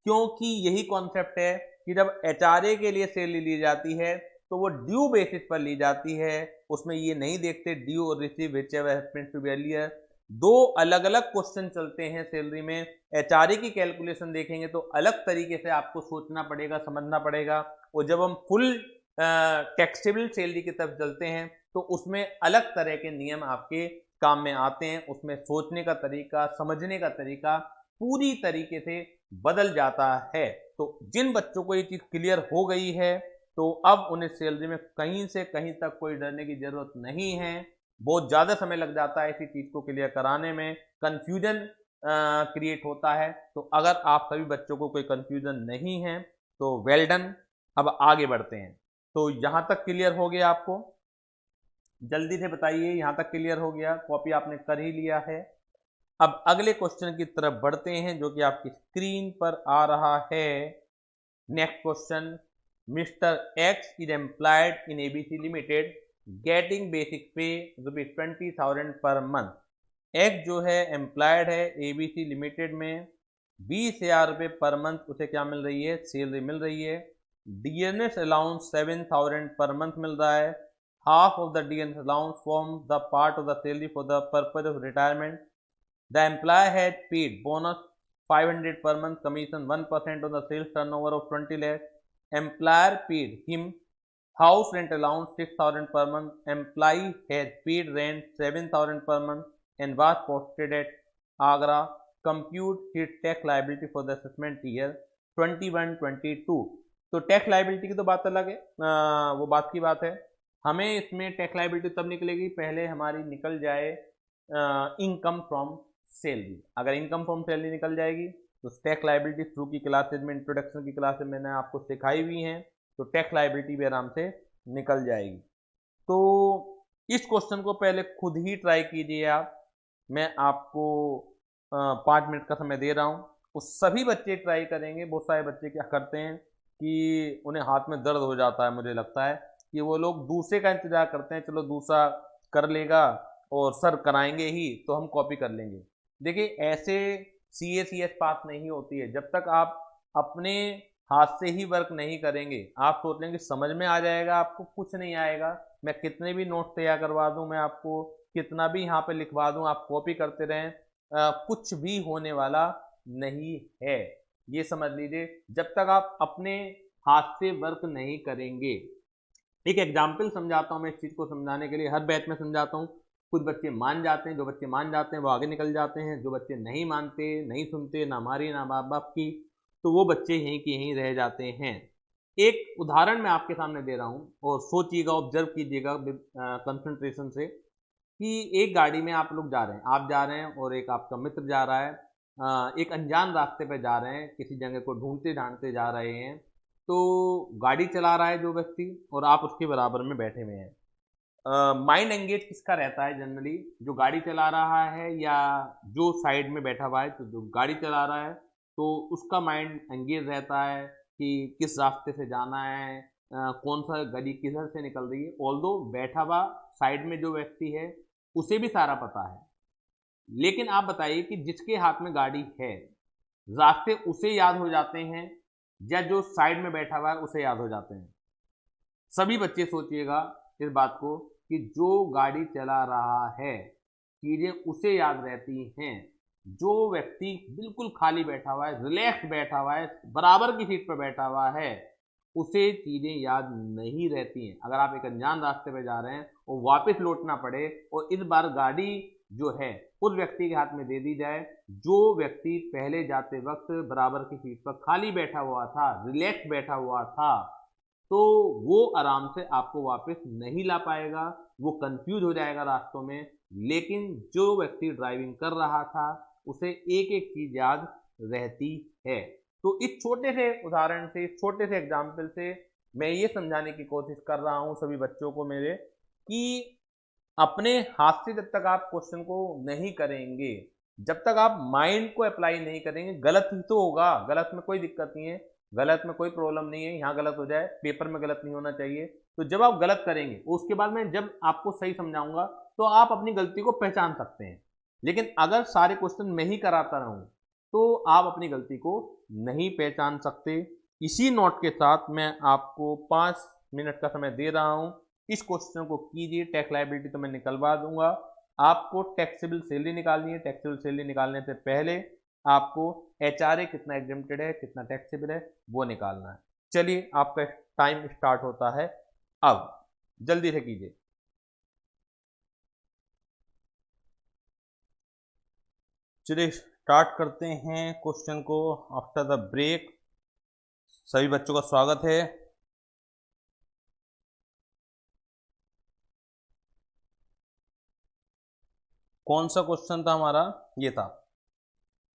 क्योंकि यही कॉन्सेप्ट है कि जब एचआरए के लिए सैलरी ली जाती है तो वो ड्यू बेसिस पर ली जाती है, उसमें ये नहीं देखते due or receive whichever happens to be earlier. दो अलग अलग क्वेश्चन चलते हैं सैलरी में। एचआरए की कैलकुलेशन देखेंगे तो अलग तरीके से आपको सोचना पड़ेगा, समझना पड़ेगा, और जब हम फुल टैक्सेबल सैलरी की तरफ चलते हैं तो उसमें अलग तरह के नियम आपके काम में आते हैं, उसमें सोचने का तरीका, समझने का तरीका पूरी तरीके से बदल जाता है। तो जिन बच्चों को ये चीज़ क्लियर हो गई है तो अब उन्हें सैलरी में कहीं से कहीं तक कोई डरने की जरूरत नहीं है। बहुत ज़्यादा समय लग जाता है इसी चीज़ को क्लियर कराने में, कन्फ्यूजन क्रिएट होता है। तो अगर आप सभी बच्चों को कोई कन्फ्यूजन नहीं है तो वेल डन। अब आगे बढ़ते हैं। तो यहाँ तक क्लियर हो गया आपको? जल्दी से बताइए, यहाँ तक क्लियर हो गया? कॉपी आपने कर ही लिया है। अब अगले क्वेश्चन की तरफ बढ़ते हैं जो कि आपकी स्क्रीन पर आ रहा है। Next question, mister x is employed in ABC limited getting basic पे ₹20,000 पर मंथ। एक्स जो है एम्प्लॉयड है एबीसी लिमिटेड में, 20,000 रुपये पर मंथ उसे क्या मिल रही है? सैलरी मिल रही है। डीएनएस अलाउंस 7,000 पर मंथ मिल रहा है। Half of the DNS allowance form the part of the salary for the purpose of retirement. The employ has paid bonus 500 per month, commission 1% on the sales turnover of 20 lakh. Employer paid him house rent allowance 6,000 per month. Employee has paid rent 7,000 per month and was posted at Agra. Compute his tax liability for the assessment year 21-22. तो tax liability की तो बात अलग है, वो बात की बात है। हमें इसमें टैक्स लाइबिलिटी तब निकलेगी पहले हमारी निकल जाए इनकम फ्रॉम सैलरी। अगर इनकम फ्रॉम सैलरी निकल जाएगी तो टैक्स लाइबिलिटी थ्रू की क्लासेज में, इंट्रोडक्शन की क्लासेज मैंने आपको सिखाई हुई हैं, तो टैक्स लाइबिलिटी भी आराम से निकल जाएगी। तो इस क्वेश्चन को पहले खुद ही ट्राई कीजिए आप। मैं आपको 5 मिनट का समय दे रहा हूँ। उस सभी बच्चे ट्राई करेंगे। बहुत सारे बच्चे क्या करते हैं कि उन्हें हाथ में दर्द हो जाता है, मुझे लगता है कि वो लोग दूसरे का इंतजार करते हैं, चलो दूसरा कर लेगा और सर कराएंगे ही तो हम कॉपी कर लेंगे। देखिए ऐसे CA/CS पास नहीं होती है जब तक आप अपने हाथ से ही वर्क नहीं करेंगे। आप सोच लेंगे समझ में आ जाएगा, आपको कुछ नहीं आएगा। मैं कितने भी नोट तैयार करवा दूं, मैं आपको कितना भी यहाँ पे लिखवा दूं, आप कॉपी करते रहें, कुछ भी होने वाला नहीं है। ये समझ लीजिए, जब तक आप अपने हाथ से वर्क नहीं करेंगे। एक एग्जाम्पल समझाता हूँ मैं इस चीज़ को समझाने के लिए, हर बैच में समझाता हूँ। कुछ बच्चे मान जाते हैं, जो बच्चे मान जाते हैं वो आगे निकल जाते हैं, जो बच्चे नहीं मानते, नहीं सुनते ना हमारी ना माँ बाप की, तो वो बच्चे यहीं के यहीं रह जाते हैं। एक उदाहरण मैं आपके सामने दे रहा हूँ और सोचिएगा, ऑब्जर्व कीजिएगा कंसंट्रेशन से, कि एक गाड़ी में आप लोग जा रहे हैं, आप जा रहे हैं और एक आपका मित्र जा रहा है। एक अनजान रास्ते पे जा रहे हैं, किसी जगह को ढूंढते ढांढते जा रहे हैं। तो गाड़ी चला रहा है जो व्यक्ति और आप उसके बराबर में बैठे हुए हैं। माइंड एंगेज किसका रहता है जनरली? जो गाड़ी चला रहा है या जो साइड में बैठा हुआ है? तो जो गाड़ी चला रहा है तो उसका माइंड एंगेज रहता है कि किस रास्ते से जाना है, कौन सा गाड़ी किधर से निकल रही है। ऑल्दो बैठा हुआ साइड में जो व्यक्ति है उसे भी सारा पता है, लेकिन आप बताइए कि जिसके हाथ में गाड़ी है, रास्ते उसे याद हो जाते हैं या जो साइड में बैठा हुआ है उसे याद हो जाते हैं? सभी बच्चे सोचिएगा इस बात को कि जो गाड़ी चला रहा है चीजें उसे याद रहती हैं। जो व्यक्ति बिल्कुल खाली बैठा हुआ है, रिलैक्स बैठा हुआ है, बराबर की सीट पर बैठा हुआ है, उसे चीजें याद नहीं रहती हैं। अगर आप एक अनजान रास्ते पे जा रहे हैं और वापस लौटना पड़े और इस बार गाड़ी जो है उस व्यक्ति के हाथ में दे दी जाए जो व्यक्ति पहले जाते वक्त बराबर की सीट पर खाली बैठा हुआ था, रिलैक्स बैठा हुआ था, तो वो आराम से आपको वापस नहीं ला पाएगा, वो कंफ्यूज हो जाएगा रास्तों में। लेकिन जो व्यक्ति ड्राइविंग कर रहा था उसे एक एक चीज याद रहती है। तो इस छोटे से उदाहरण से, इस छोटे से एग्जाम्पल से मैं ये समझाने की कोशिश कर रहा हूँ सभी बच्चों को मेरे, कि अपने हाथ से जब तक आप क्वेश्चन को नहीं करेंगे, जब तक आप माइंड को अप्लाई नहीं करेंगे, गलत ही तो होगा। गलत में कोई दिक्कत नहीं है, गलत में कोई प्रॉब्लम नहीं है, यहाँ गलत हो जाए, पेपर में गलत नहीं होना चाहिए। तो जब आप गलत करेंगे उसके बाद में जब आपको सही समझाऊंगा तो आप अपनी गलती को पहचान सकते हैं। लेकिन अगर सारे क्वेश्चन मैं ही कराता रहूं तो आप अपनी गलती को नहीं पहचान सकते। इसी नोट के साथ मैं आपको 5 मिनट का समय दे रहा हूं। इस क्वेश्चन को कीजिए। टैक्स लायबिलिटी तो मैं निकलवा दूंगा, आपको टैक्सेबल सैलरी निकालनी है। टैक्सेबल सैलरी निकालने से पहले आपको HRA कितना एग्जेम्प्टेड है, कितना टैक्सेबल है, वो निकालना है। चलिए आपका टाइम स्टार्ट होता है अब, जल्दी से कीजिए। चलिए स्टार्ट करते हैं क्वेश्चन को आफ्टर द ब्रेक। सभी बच्चों का स्वागत है। कौन सा क्वेश्चन था हमारा? ये था,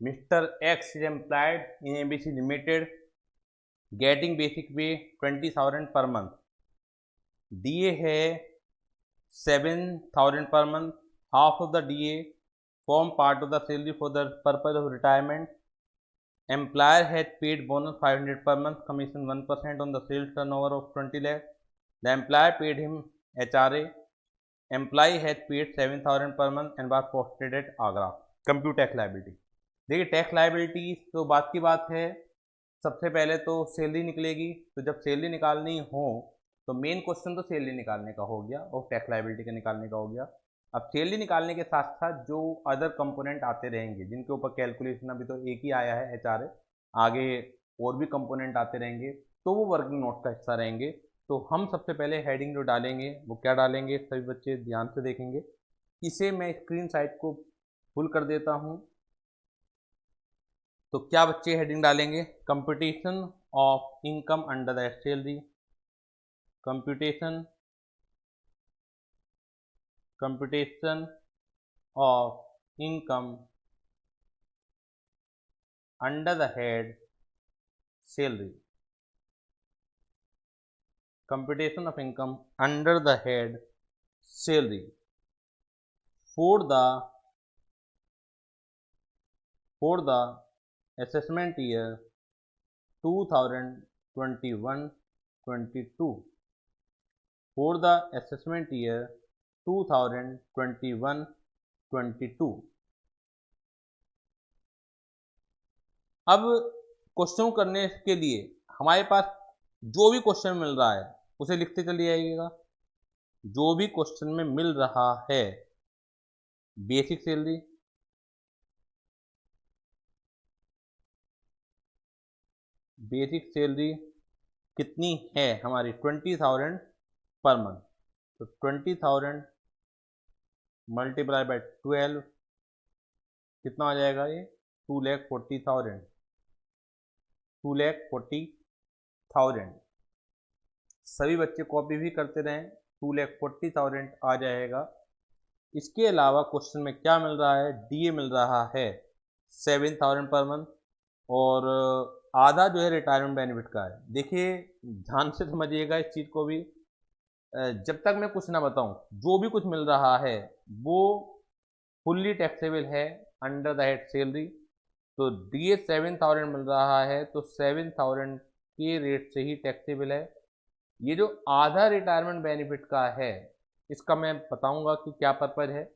mister x is employed in ABC limited getting basic पे 20,000 पर मंथ। डीए है 7,000 per month. Half of the DA form part of the salary for the purpose of retirement. Employer had paid bonus 500 per month, commission 1% on the sales turnover of 20 lakh. The employer paid him HRA. Employee had paid 7,000 per month and was posted at Agra. Compute tax liability. देखिए tax liability तो बात की बात है। सबसे पहले तो salary निकलेगी, तो जब सैलरी निकालनी हो तो मेन क्वेश्चन तो सैलरी निकालने का हो गया और टैक्स लाइबिलिटी का निकालने का हो गया। अब सैलरी निकालने के साथ साथ जो अदर कंपोनेंट आते रहेंगे जिनके ऊपर कैलकुलेशन अभी तो एक ही आया है एचआरए, आगे और भी कंपोनेंट आते रहेंगे तो वो वर्किंग नोट का हिस्सा रहेंगे। तो हम सबसे पहले हेडिंग जो डालेंगे वो क्या डालेंगे, सभी बच्चे ध्यान से देखेंगे। इसे मैं स्क्रीन साइड को फुल कर देता हूँ। तो क्या बच्चे हेडिंग डालेंगे? Computation of income under the salary, computation of income under the head salary, computation of income under the head salary for the assessment year 2021-22, for the assessment year 2021-22। अब question करने के लिए हमारे पास जो भी क्वेश्चन मिल रहा है उसे लिखते चलिए आइएगा। जो भी क्वेश्चन में मिल रहा है, बेसिक सैलरी, कितनी है हमारी? 20,000 पर मंथ। तो 20,000 मल्टीप्लाई बाय 12 कितना आ जाएगा? ये 2,40,000, 2,40,000। सभी बच्चे कॉपी भी करते रहें, 2,40,000 आ जाएगा। इसके अलावा क्वेश्चन में क्या मिल रहा है? डीए मिल रहा है 7,000 पर मंथ और आधा जो है रिटायरमेंट बेनिफिट का है। देखिए ध्यान से समझिएगा इस चीज़ को भी, जब तक मैं कुछ ना बताऊं जो भी कुछ मिल रहा है वो फुल्ली टैक्सेबल है अंडर द हेड सैलरी। तो डीए 7,000 मिल रहा है तो 7,000 के रेट से ही टैक्सेबल है। ये जो आधा रिटायरमेंट बेनिफिट का है इसका मैं बताऊंगा कि क्या पर्पज है,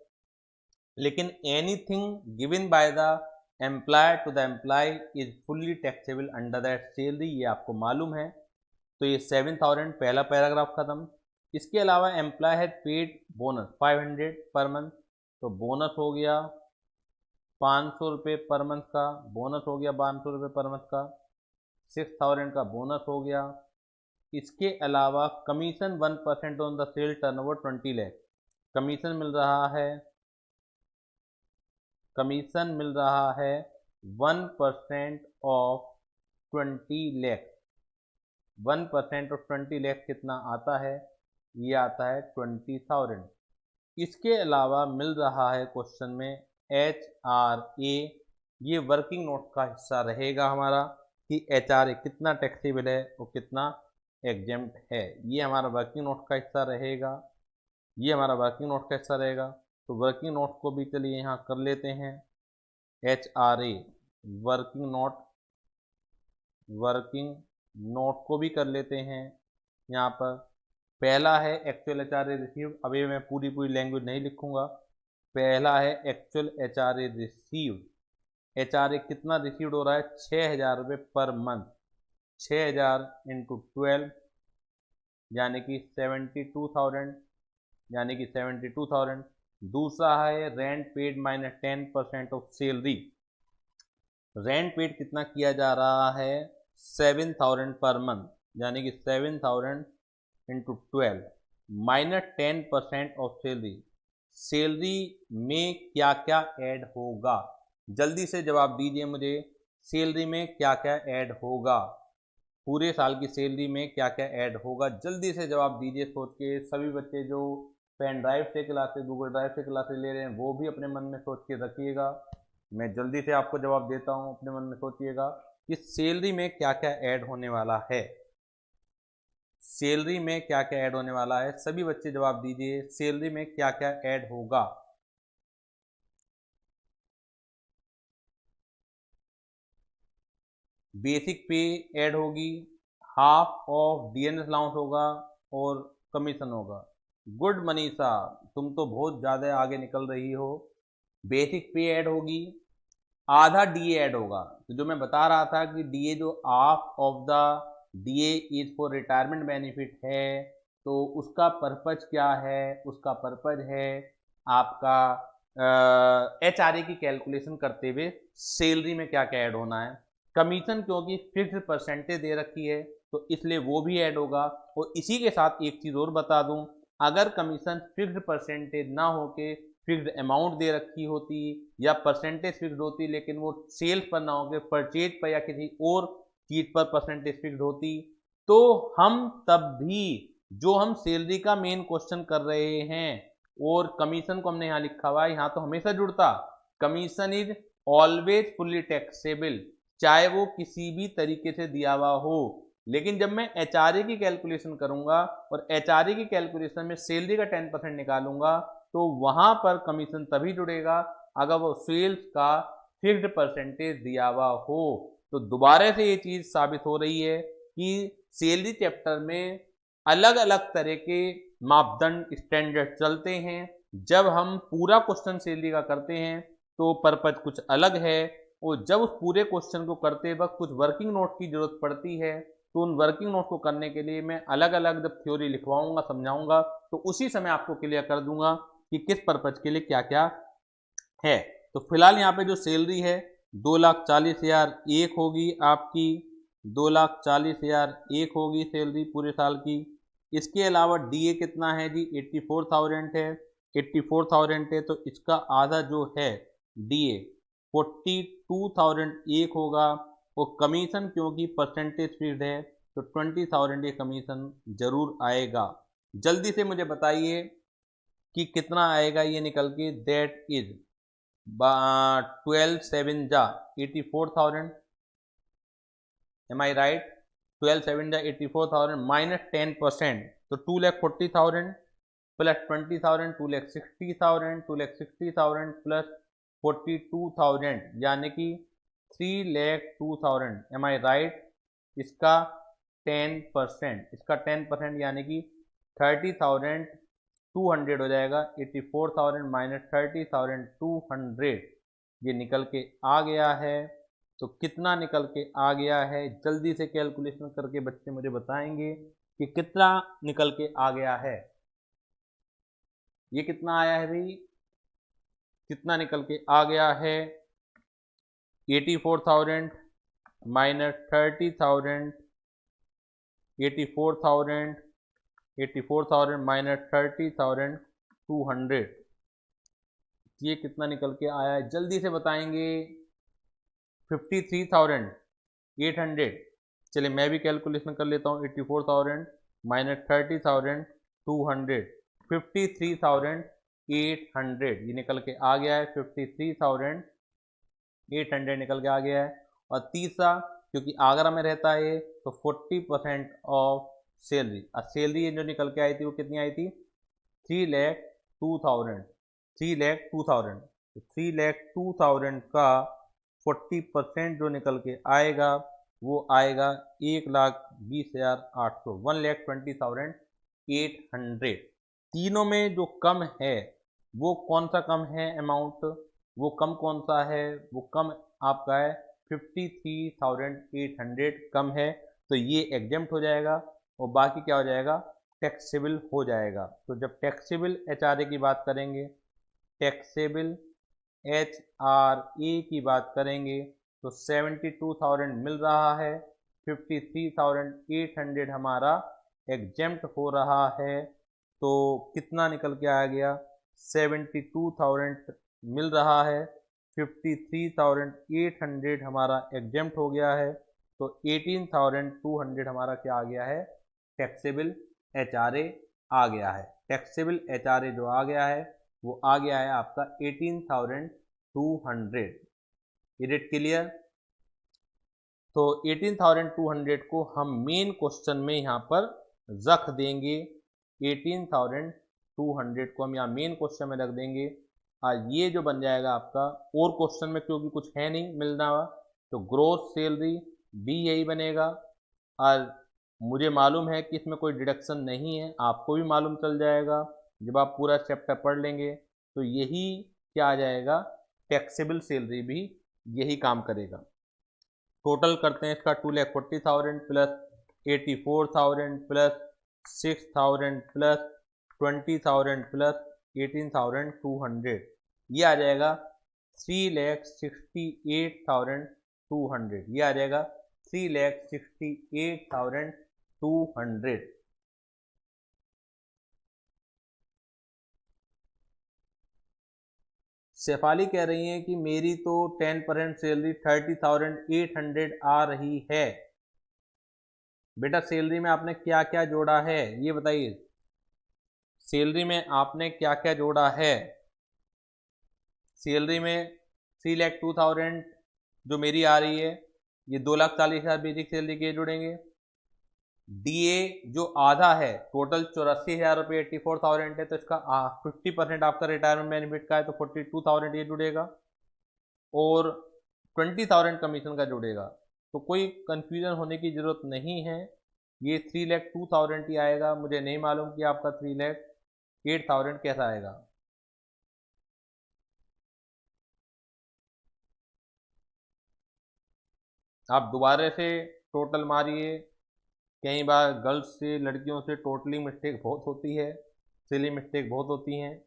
लेकिन anything given by the employer to the employ is fully taxable under that salary, ये आपको मालूम है। तो ये 7,000 पहला पैराग्राफ खत्म। इसके अलावा employ had paid bonus 500 per month, तो बोनस हो गया 500 रुपये पर मंथ का, बोनस हो गया 500 रुपये पर मंथ का, 6,000 का बोनस हो गया। इसके अलावा commission 1% on the sale turnover 20 lakh, commission मिल रहा है 1% ऑफ 20 लाख। 1% ऑफ 20 लाख कितना आता है? ये आता है 20,000। इसके अलावा मिल रहा है क्वेश्चन में HRA, ये वर्किंग नोट का हिस्सा रहेगा हमारा कि HRA कितना टैक्सेबल है और कितना एग्जेम्प्ट है। ये हमारा वर्किंग नोट का हिस्सा रहेगा, तो वर्किंग नोट को भी चलिए यहाँ कर लेते हैं। HRA वर्किंग नोट को भी कर लेते हैं। यहाँ पर पहला है एक्चुअल HRA रिसीव, अभी मैं पूरी लैंग्वेज नहीं लिखूंगा। पहला है एक्चुअल HRA रिसीव, HRA कितना रिसीव हो रहा है? 6,000 रुपये पर मंथ, 6,000 इंटू 12 यानी कि 72,000। दूसरा है rent paid minus 10% of salary. Rent paid कितना किया जा रहा है? 7,000 पर मंथ, यानी कि 7,000 into 12 minus 10% of salary. Salary में क्या क्या ऐड होगा? जल्दी से जवाब दीजिए मुझे, सैलरी में क्या क्या ऐड होगा? पूरे साल की सैलरी में क्या क्या ऐड होगा, जल्दी से जवाब दीजिए सोच के। सभी बच्चे जो पेन ड्राइव से क्लासेस, गूगल ड्राइव से क्लासेस ले रहे हैं, वो भी अपने मन में सोच के रखिएगा। मैं जल्दी से आपको जवाब देता हूँ, अपने मन में सोचिएगा कि सैलरी में क्या क्या ऐड होने वाला है। सैलरी में क्या क्या ऐड होने वाला है, सभी बच्चे जवाब दीजिए, सैलरी में क्या क्या ऐड होगा। बेसिक पे ऐड होगी, हाफ ऑफ डीएनएस अलाउंस होगा और कमीशन होगा। गुड मनीषा, तुम तो बहुत ज़्यादा आगे निकल रही हो। बेसिक पे ऐड होगी, आधा डीए ऐड होगा। तो जो मैं बता रहा था कि डीए जो half of the DA is for retirement benefit है, तो उसका पर्पज क्या है, उसका पर्पज है आपका एचआरए की कैलकुलेशन करते हुए सैलरी में क्या क्या ऐड होना है। कमीशन क्योंकि फिक्स्ड परसेंटेज दे रखी है तो इसलिए वो भी ऐड होगा। और इसी के साथ एक चीज़ और बता दूं, अगर कमीशन फिक्स्ड परसेंटेज ना होके फिक्स्ड अमाउंट दे रखी होती या परसेंटेज फिक्स्ड होती, लेकिन वो सेल्स पर ना होकर परचेज पर या किसी और चीज़ पर परसेंटेज फिक्स्ड होती, तो हम तब भी जो हम सैलरी का मेन क्वेश्चन कर रहे हैं और कमीशन को हमने यहाँ लिखा हुआ है, यहाँ तो हमेशा जुड़ता। Commission is always fully taxable, चाहे वो किसी भी तरीके से दिया हुआ हो। लेकिन जब मैं एचआरए की कैलकुलेशन करूंगा और एचआरए की कैलकुलेशन में सैलरी का 10% निकालूंगा, तो वहां पर कमीशन तभी जुड़ेगा अगर वो सेल्स का फिक्स्ड परसेंटेज दिया हुआ हो। तो दोबारा से ये चीज साबित हो रही है कि सैलरी चैप्टर में अलग अलग तरह के मापदंड स्टैंडर्ड चलते हैं। जब हम पूरा क्वेश्चन सैलरी का करते हैं तो पर्पज कुछ अलग है, और जब उस पूरे क्वेश्चन को करते वक्त कुछ वर्किंग नोट की जरूरत पड़ती है, तो उन वर्किंग नोट को करने के लिए मैं अलग अलग जब थ्योरी लिखवाऊंगा, समझाऊंगा, तो उसी समय आपको क्लियर कर दूंगा कि किस पर्पज के लिए क्या क्या है। तो फिलहाल यहाँ पे जो सैलरी है 2,40,000 एक होगी आपकी, 2,40,000 एक होगी सैलरी पूरे साल की। इसके अलावा डीए कितना है जी, 84,000 है। 84,000 है तो इसका आधा जो है डीए 42,000 एक होगा। और कमीशन क्योंकि परसेंटेज फिक्स्ड है तो 20,000 ये कमीशन जरूर आएगा। जल्दी से मुझे बताइए कि कितना आएगा ये निकल के। दैट इज 12/7 जा 84,000, एम आई राइट? 12/7 जा 84,000 माइनस 10%, तो 2,40,000 प्लस 20,000 2,60,000, 2,60,000 प्लस 42,000 यानी कि 3,02,000, एम आई राइट? इसका 10%, इसका 10% यानी कि 30,200 हो जाएगा। 84,000 माइनस 30,200 ये निकल के आ गया है। तो कितना निकल के आ गया है, जल्दी से कैलकुलेशन करके बच्चे मुझे बताएंगे कि कितना निकल के आ गया है। ये कितना आया है भाई, कितना निकल के आ गया है? 84,000 माइनस 30,000, 84,000, 84,000 माइनस 30,200, ये कितना निकल के आया है जल्दी से बताएंगे। 53,800। चलिए मैं भी कैलकुलेशन कर लेता हूँ। 84,000 माइनस 30,200, 53,800 ये निकल के आ गया है। 53,800 निकल के आ गया है। और तीसरा, क्योंकि आगरा में रहता है तो 40% ऑफ सैलरी। और सैलरी जो निकल के आई थी वो कितनी आई थी? 3,02,000, 3,02,000। तो 3,02,000 का 40% जो निकल के आएगा वो आएगा 1,20,800, 1,20,800। तीनों में जो कम है वो कौन सा कम है अमाउंट, वो कम कौन सा है? वो कम आपका है 53,800 कम है, तो ये एग्जेम्प्ट हो जाएगा। और बाकी क्या हो जाएगा? टैक्सेबल हो जाएगा। तो जब टैक्सेबल एचआरए की बात करेंगे, टैक्सेबल एचआरए की बात करेंगे तो 72,000 मिल रहा है, 53,800 हमारा एग्जेम्प्ट हो रहा है। तो कितना निकल के आ गया? 72,000 मिल रहा है, 53,800 हमारा एग्जेम्प्ट हो गया है। तो 18,200 हमारा क्या आ गया है, टैक्सेबल HRA आ गया है। टैक्सेबल HRA जो आ गया है वो आ गया है आपका 18,200। Is it clear? तो 18,200 को हम मेन क्वेश्चन में यहाँ पर रख देंगे। 18,200 को हम यहाँ मेन क्वेश्चन में रख देंगे और ये जो बन जाएगा आपका, और क्वेश्चन में क्योंकि कुछ है नहीं मिलना हुआ, तो ग्रोस सैलरी भी यही बनेगा। और मुझे मालूम है कि इसमें कोई डिडक्शन नहीं है, आपको भी मालूम चल जाएगा जब आप पूरा चैप्टर पढ़ लेंगे। तो यही क्या आ जाएगा, टैक्सेबल सैलरी भी यही काम करेगा। टोटल करते हैं इसका 2,40,000 प्लस 84,000 प्लस 6,000 प्लस 20,000 प्लस 18,200, ये आ जाएगा 3,68,200। ये आ जाएगा 3,68,200। शेफाली कह रही हैं कि मेरी तो 10% सैलरी 30,800 आ रही है। बेटा सैलरी में आपने क्या क्या जोड़ा है ये बताइए, सैलरी में आपने क्या क्या जोड़ा है? सैलरी में 3,02,000 जो मेरी आ रही है, ये 2,40,000 बेसिक सैलरी के जुड़ेंगे। डीए जो आधा है, टोटल 84,000 रुपये 84,000 है, तो इसका 50% आपका रिटायरमेंट बेनिफिट का है, तो 42,000 ये जुड़ेगा और 20,000 कमीशन का जुड़ेगा। तो कोई कंफ्यूजन होने की ज़रूरत नहीं है, ये 3,02,000 ही आएगा। मुझे नहीं मालूम कि आपका 3,08,000 कैसा आएगा। आप दोबारा से टोटल मारिए, कई बार गर्ल्स से लड़कियों से टोटली मिस्टेक बहुत होती है, सिली मिस्टेक बहुत होती हैं।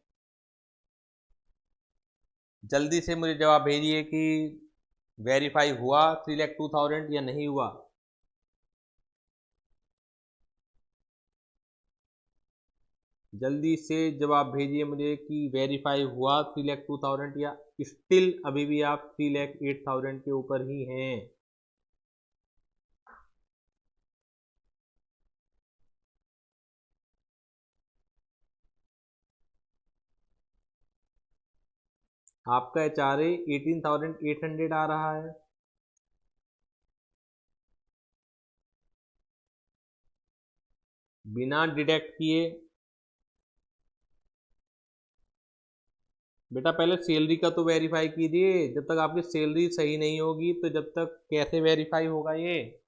जल्दी से मुझे जवाब भेजिए कि वेरीफाई हुआ 3,02,000 या नहीं हुआ। जल्दी से जवाब भेजिए मुझे कि वेरीफाई हुआ 3,02,000 या स्टिल अभी भी आप 3,08,000 के ऊपर ही हैं। आपका HRA 18,800 आ रहा है। बिना डिडक्ट किए बेटा पहले सैलरी का तो वेरीफाई कीजिए। जब तक आपकी सैलरी सही नहीं होगी तो जब तक कैसे वेरीफाई होगा? ये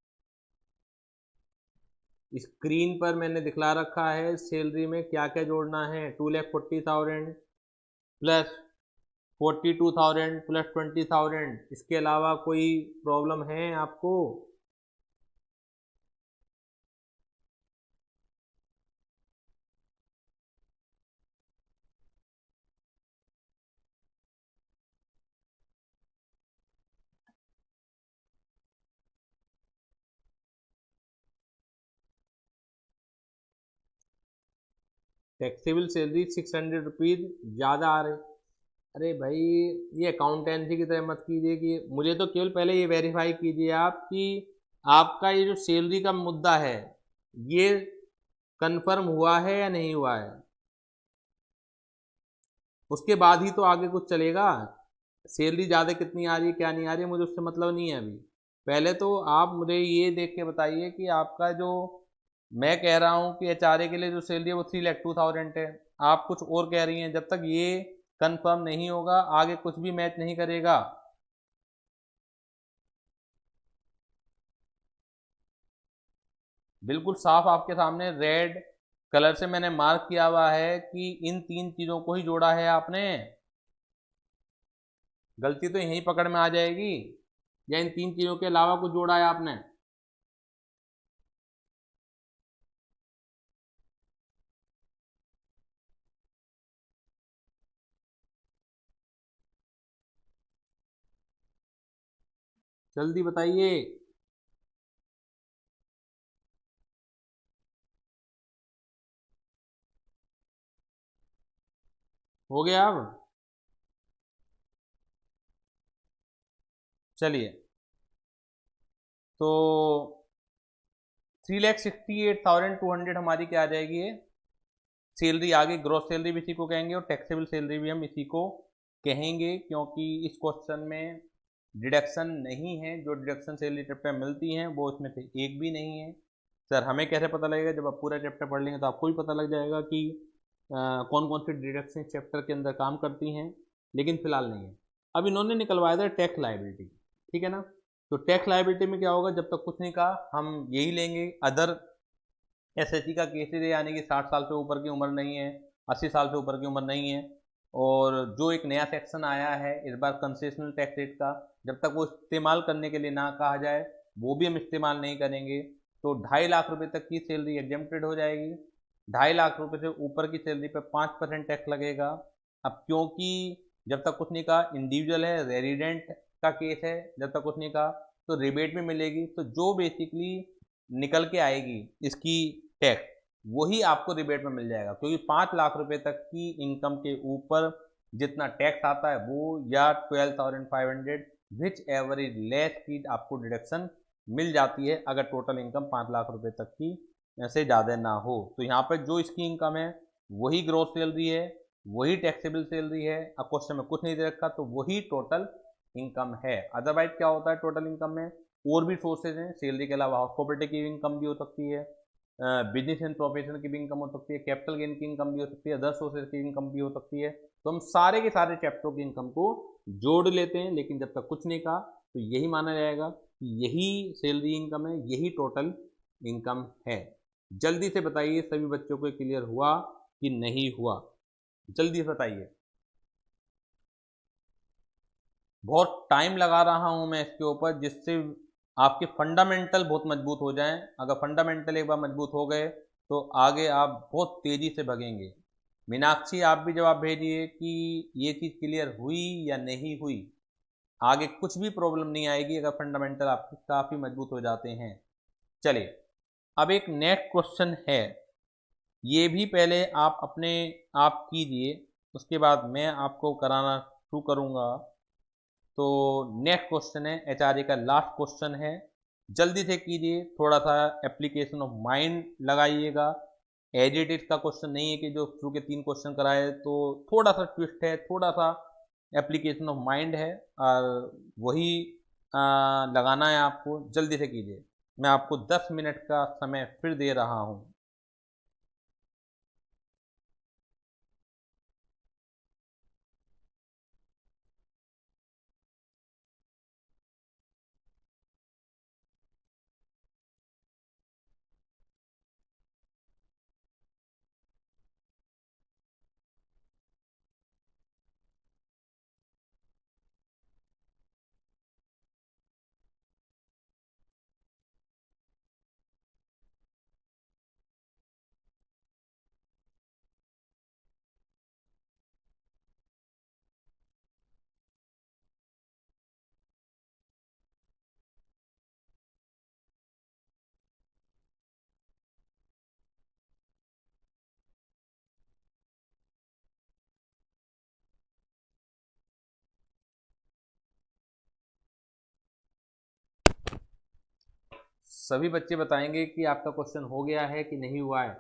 स्क्रीन पर मैंने दिखला रखा है सैलरी में क्या क्या जोड़ना है। 2,40,000 प्लस 42,000 प्लस 20,000। इसके अलावा कोई प्रॉब्लम है आपको? टैक्सेबल सैलरी 600 रुपीज़ ज़्यादा आ रही। अरे भाई ये अकाउंटेंसी की तरह मत कीजिए कि मुझे तो केवल पहले ये वेरीफाई कीजिए आप कि आपका ये जो सैलरी का मुद्दा है ये कंफर्म हुआ है या नहीं हुआ है। उसके बाद ही तो आगे कुछ चलेगा। सैलरी ज़्यादा कितनी आ रही है क्या नहीं आ रही है मुझे उससे मतलब नहीं है अभी। पहले तो आप मुझे ये देख के बताइए कि आपका जो, मैं कह रहा हूँ कि HRA के लिए जो सैलरी है वो 3,02,000 है, आप कुछ और कह रही हैं। जब तक ये कंफर्म नहीं होगा आगे कुछ भी मैच नहीं करेगा। बिल्कुल साफ आपके सामने रेड कलर से मैंने मार्क किया हुआ है कि इन तीन चीज़ों को ही जोड़ा है आपने। गलती तो यहीं पकड़ में आ जाएगी, या इन तीन चीज़ों के अलावा कुछ जोड़ा है आपने? जल्दी बताइए। हो गया अब? चलिए तो 3,68,200 हमारी क्या आ जाएगी, ये सैलरी आ गई। ग्रॉस सैलरी भी इसी को कहेंगे और टैक्सेबल सैलरी भी हम इसी को कहेंगे, क्योंकि इस क्वेश्चन में डिडक्शन नहीं है। जो डिडक्शन सैलरी चैप्टर में मिलती हैं वो इसमें से एक भी नहीं है। सर हमें कैसे पता लगेगा? जब आप पूरा चैप्टर पढ़ लेंगे तो आपको भी पता लग जाएगा कि कौन कौन सी डिडक्शन चैप्टर के अंदर काम करती हैं, लेकिन फिलहाल नहीं है। अब इन्होंने निकलवाया था टैक्स लायबिलिटी, ठीक है ना। तो टैक्स लायबिलिटी में क्या होगा, जब तक कुछ नहीं कहा हम यही लेंगे, अदर एसएससी का केसेज है, यानी कि 60 साल से ऊपर की उम्र नहीं है, 80 साल से ऊपर की उम्र नहीं है। और जो एक नया सेक्शन आया है इस बार कंसेशनल टैक्स रेट का, जब तक वो इस्तेमाल करने के लिए ना कहा जाए वो भी हम इस्तेमाल नहीं करेंगे। तो 2.5 लाख रुपए तक की सैलरी एग्जेम्प्टेड हो जाएगी। 2.5 लाख रुपए से ऊपर की सैलरी पर 5% टैक्स लगेगा। अब क्योंकि जब तक कुछ नहीं कहा इंडिविजुअल है, रेजिडेंट का केस है, जब तक कुछ नहीं कहा तो रिबेट में मिलेगी। तो जो बेसिकली निकल के आएगी इसकी टैक्स, वही आपको रिबेट में मिल जाएगा, क्योंकि 5 लाख रुपए तक की इनकम के ऊपर जितना टैक्स आता है वो, या 12,500 विच एवर इज लेस की आपको डिडक्शन मिल जाती है, अगर टोटल इनकम 5 लाख रुपए तक की से ज़्यादा ना हो। तो यहाँ पर जो इसकी इनकम है वही ग्रोस सैलरी है, वही टैक्सेबल सैलरी है। अब क्वेश्चन में कुछ नहीं दे रखा तो वही टोटल इनकम है। अदरवाइज क्या होता है टोटल इनकम में, और भी सोर्सेज हैं सैलरी के अलावा, हाउस प्रॉपर्टी की इनकम भी हो सकती है, बिजनेस एंड प्रोफेशन की भी इनकम हो सकती है, कैपिटल गेन की इनकम भी हो सकती है, अदर सोर्सेज की इनकम भी हो सकती है। तो हम सारे के सारे चैप्टरों की इनकम को जोड़ लेते हैं, लेकिन जब तक कुछ नहीं कहा तो यही माना जाएगा कि यही सैलरी इनकम है, यही टोटल इनकम है। जल्दी से बताइए सभी बच्चों को क्लियर हुआ कि नहीं हुआ? जल्दी से बताइए। बहुत टाइम लगा रहा हूं मैं इसके ऊपर, जिससे आपके फंडामेंटल बहुत मजबूत हो जाएं। अगर फंडामेंटल एक बार मजबूत हो गए तो आगे आप बहुत तेजी से भगेंगे। मीनाक्षी आप भी जवाब भेजिए कि ये चीज़ क्लियर हुई या नहीं हुई। आगे कुछ भी प्रॉब्लम नहीं आएगी अगर फंडामेंटल आपके काफ़ी मजबूत हो जाते हैं। चलिए, अब एक नेक्स्ट क्वेश्चन है, ये भी पहले आप अपने आप कीजिए, उसके बाद मैं आपको कराना शुरू करूँगा। तो नेक्स्ट क्वेश्चन है एचआरए का, लास्ट क्वेश्चन है, जल्दी से कीजिए, थोड़ा सा एप्लीकेशन ऑफ माइंड लगाइएगा। एज इट इज का क्वेश्चन नहीं है कि जो शुरू के 3 क्वेश्चन कराए, तो थोड़ा सा ट्विस्ट है, थोड़ा सा एप्लीकेशन ऑफ माइंड है, और वही लगाना है आपको। जल्दी से कीजिए, मैं आपको 10 मिनट का समय फिर दे रहा हूँ। सभी बच्चे बताएंगे कि आपका क्वेश्चन हो गया है कि नहीं हुआ है।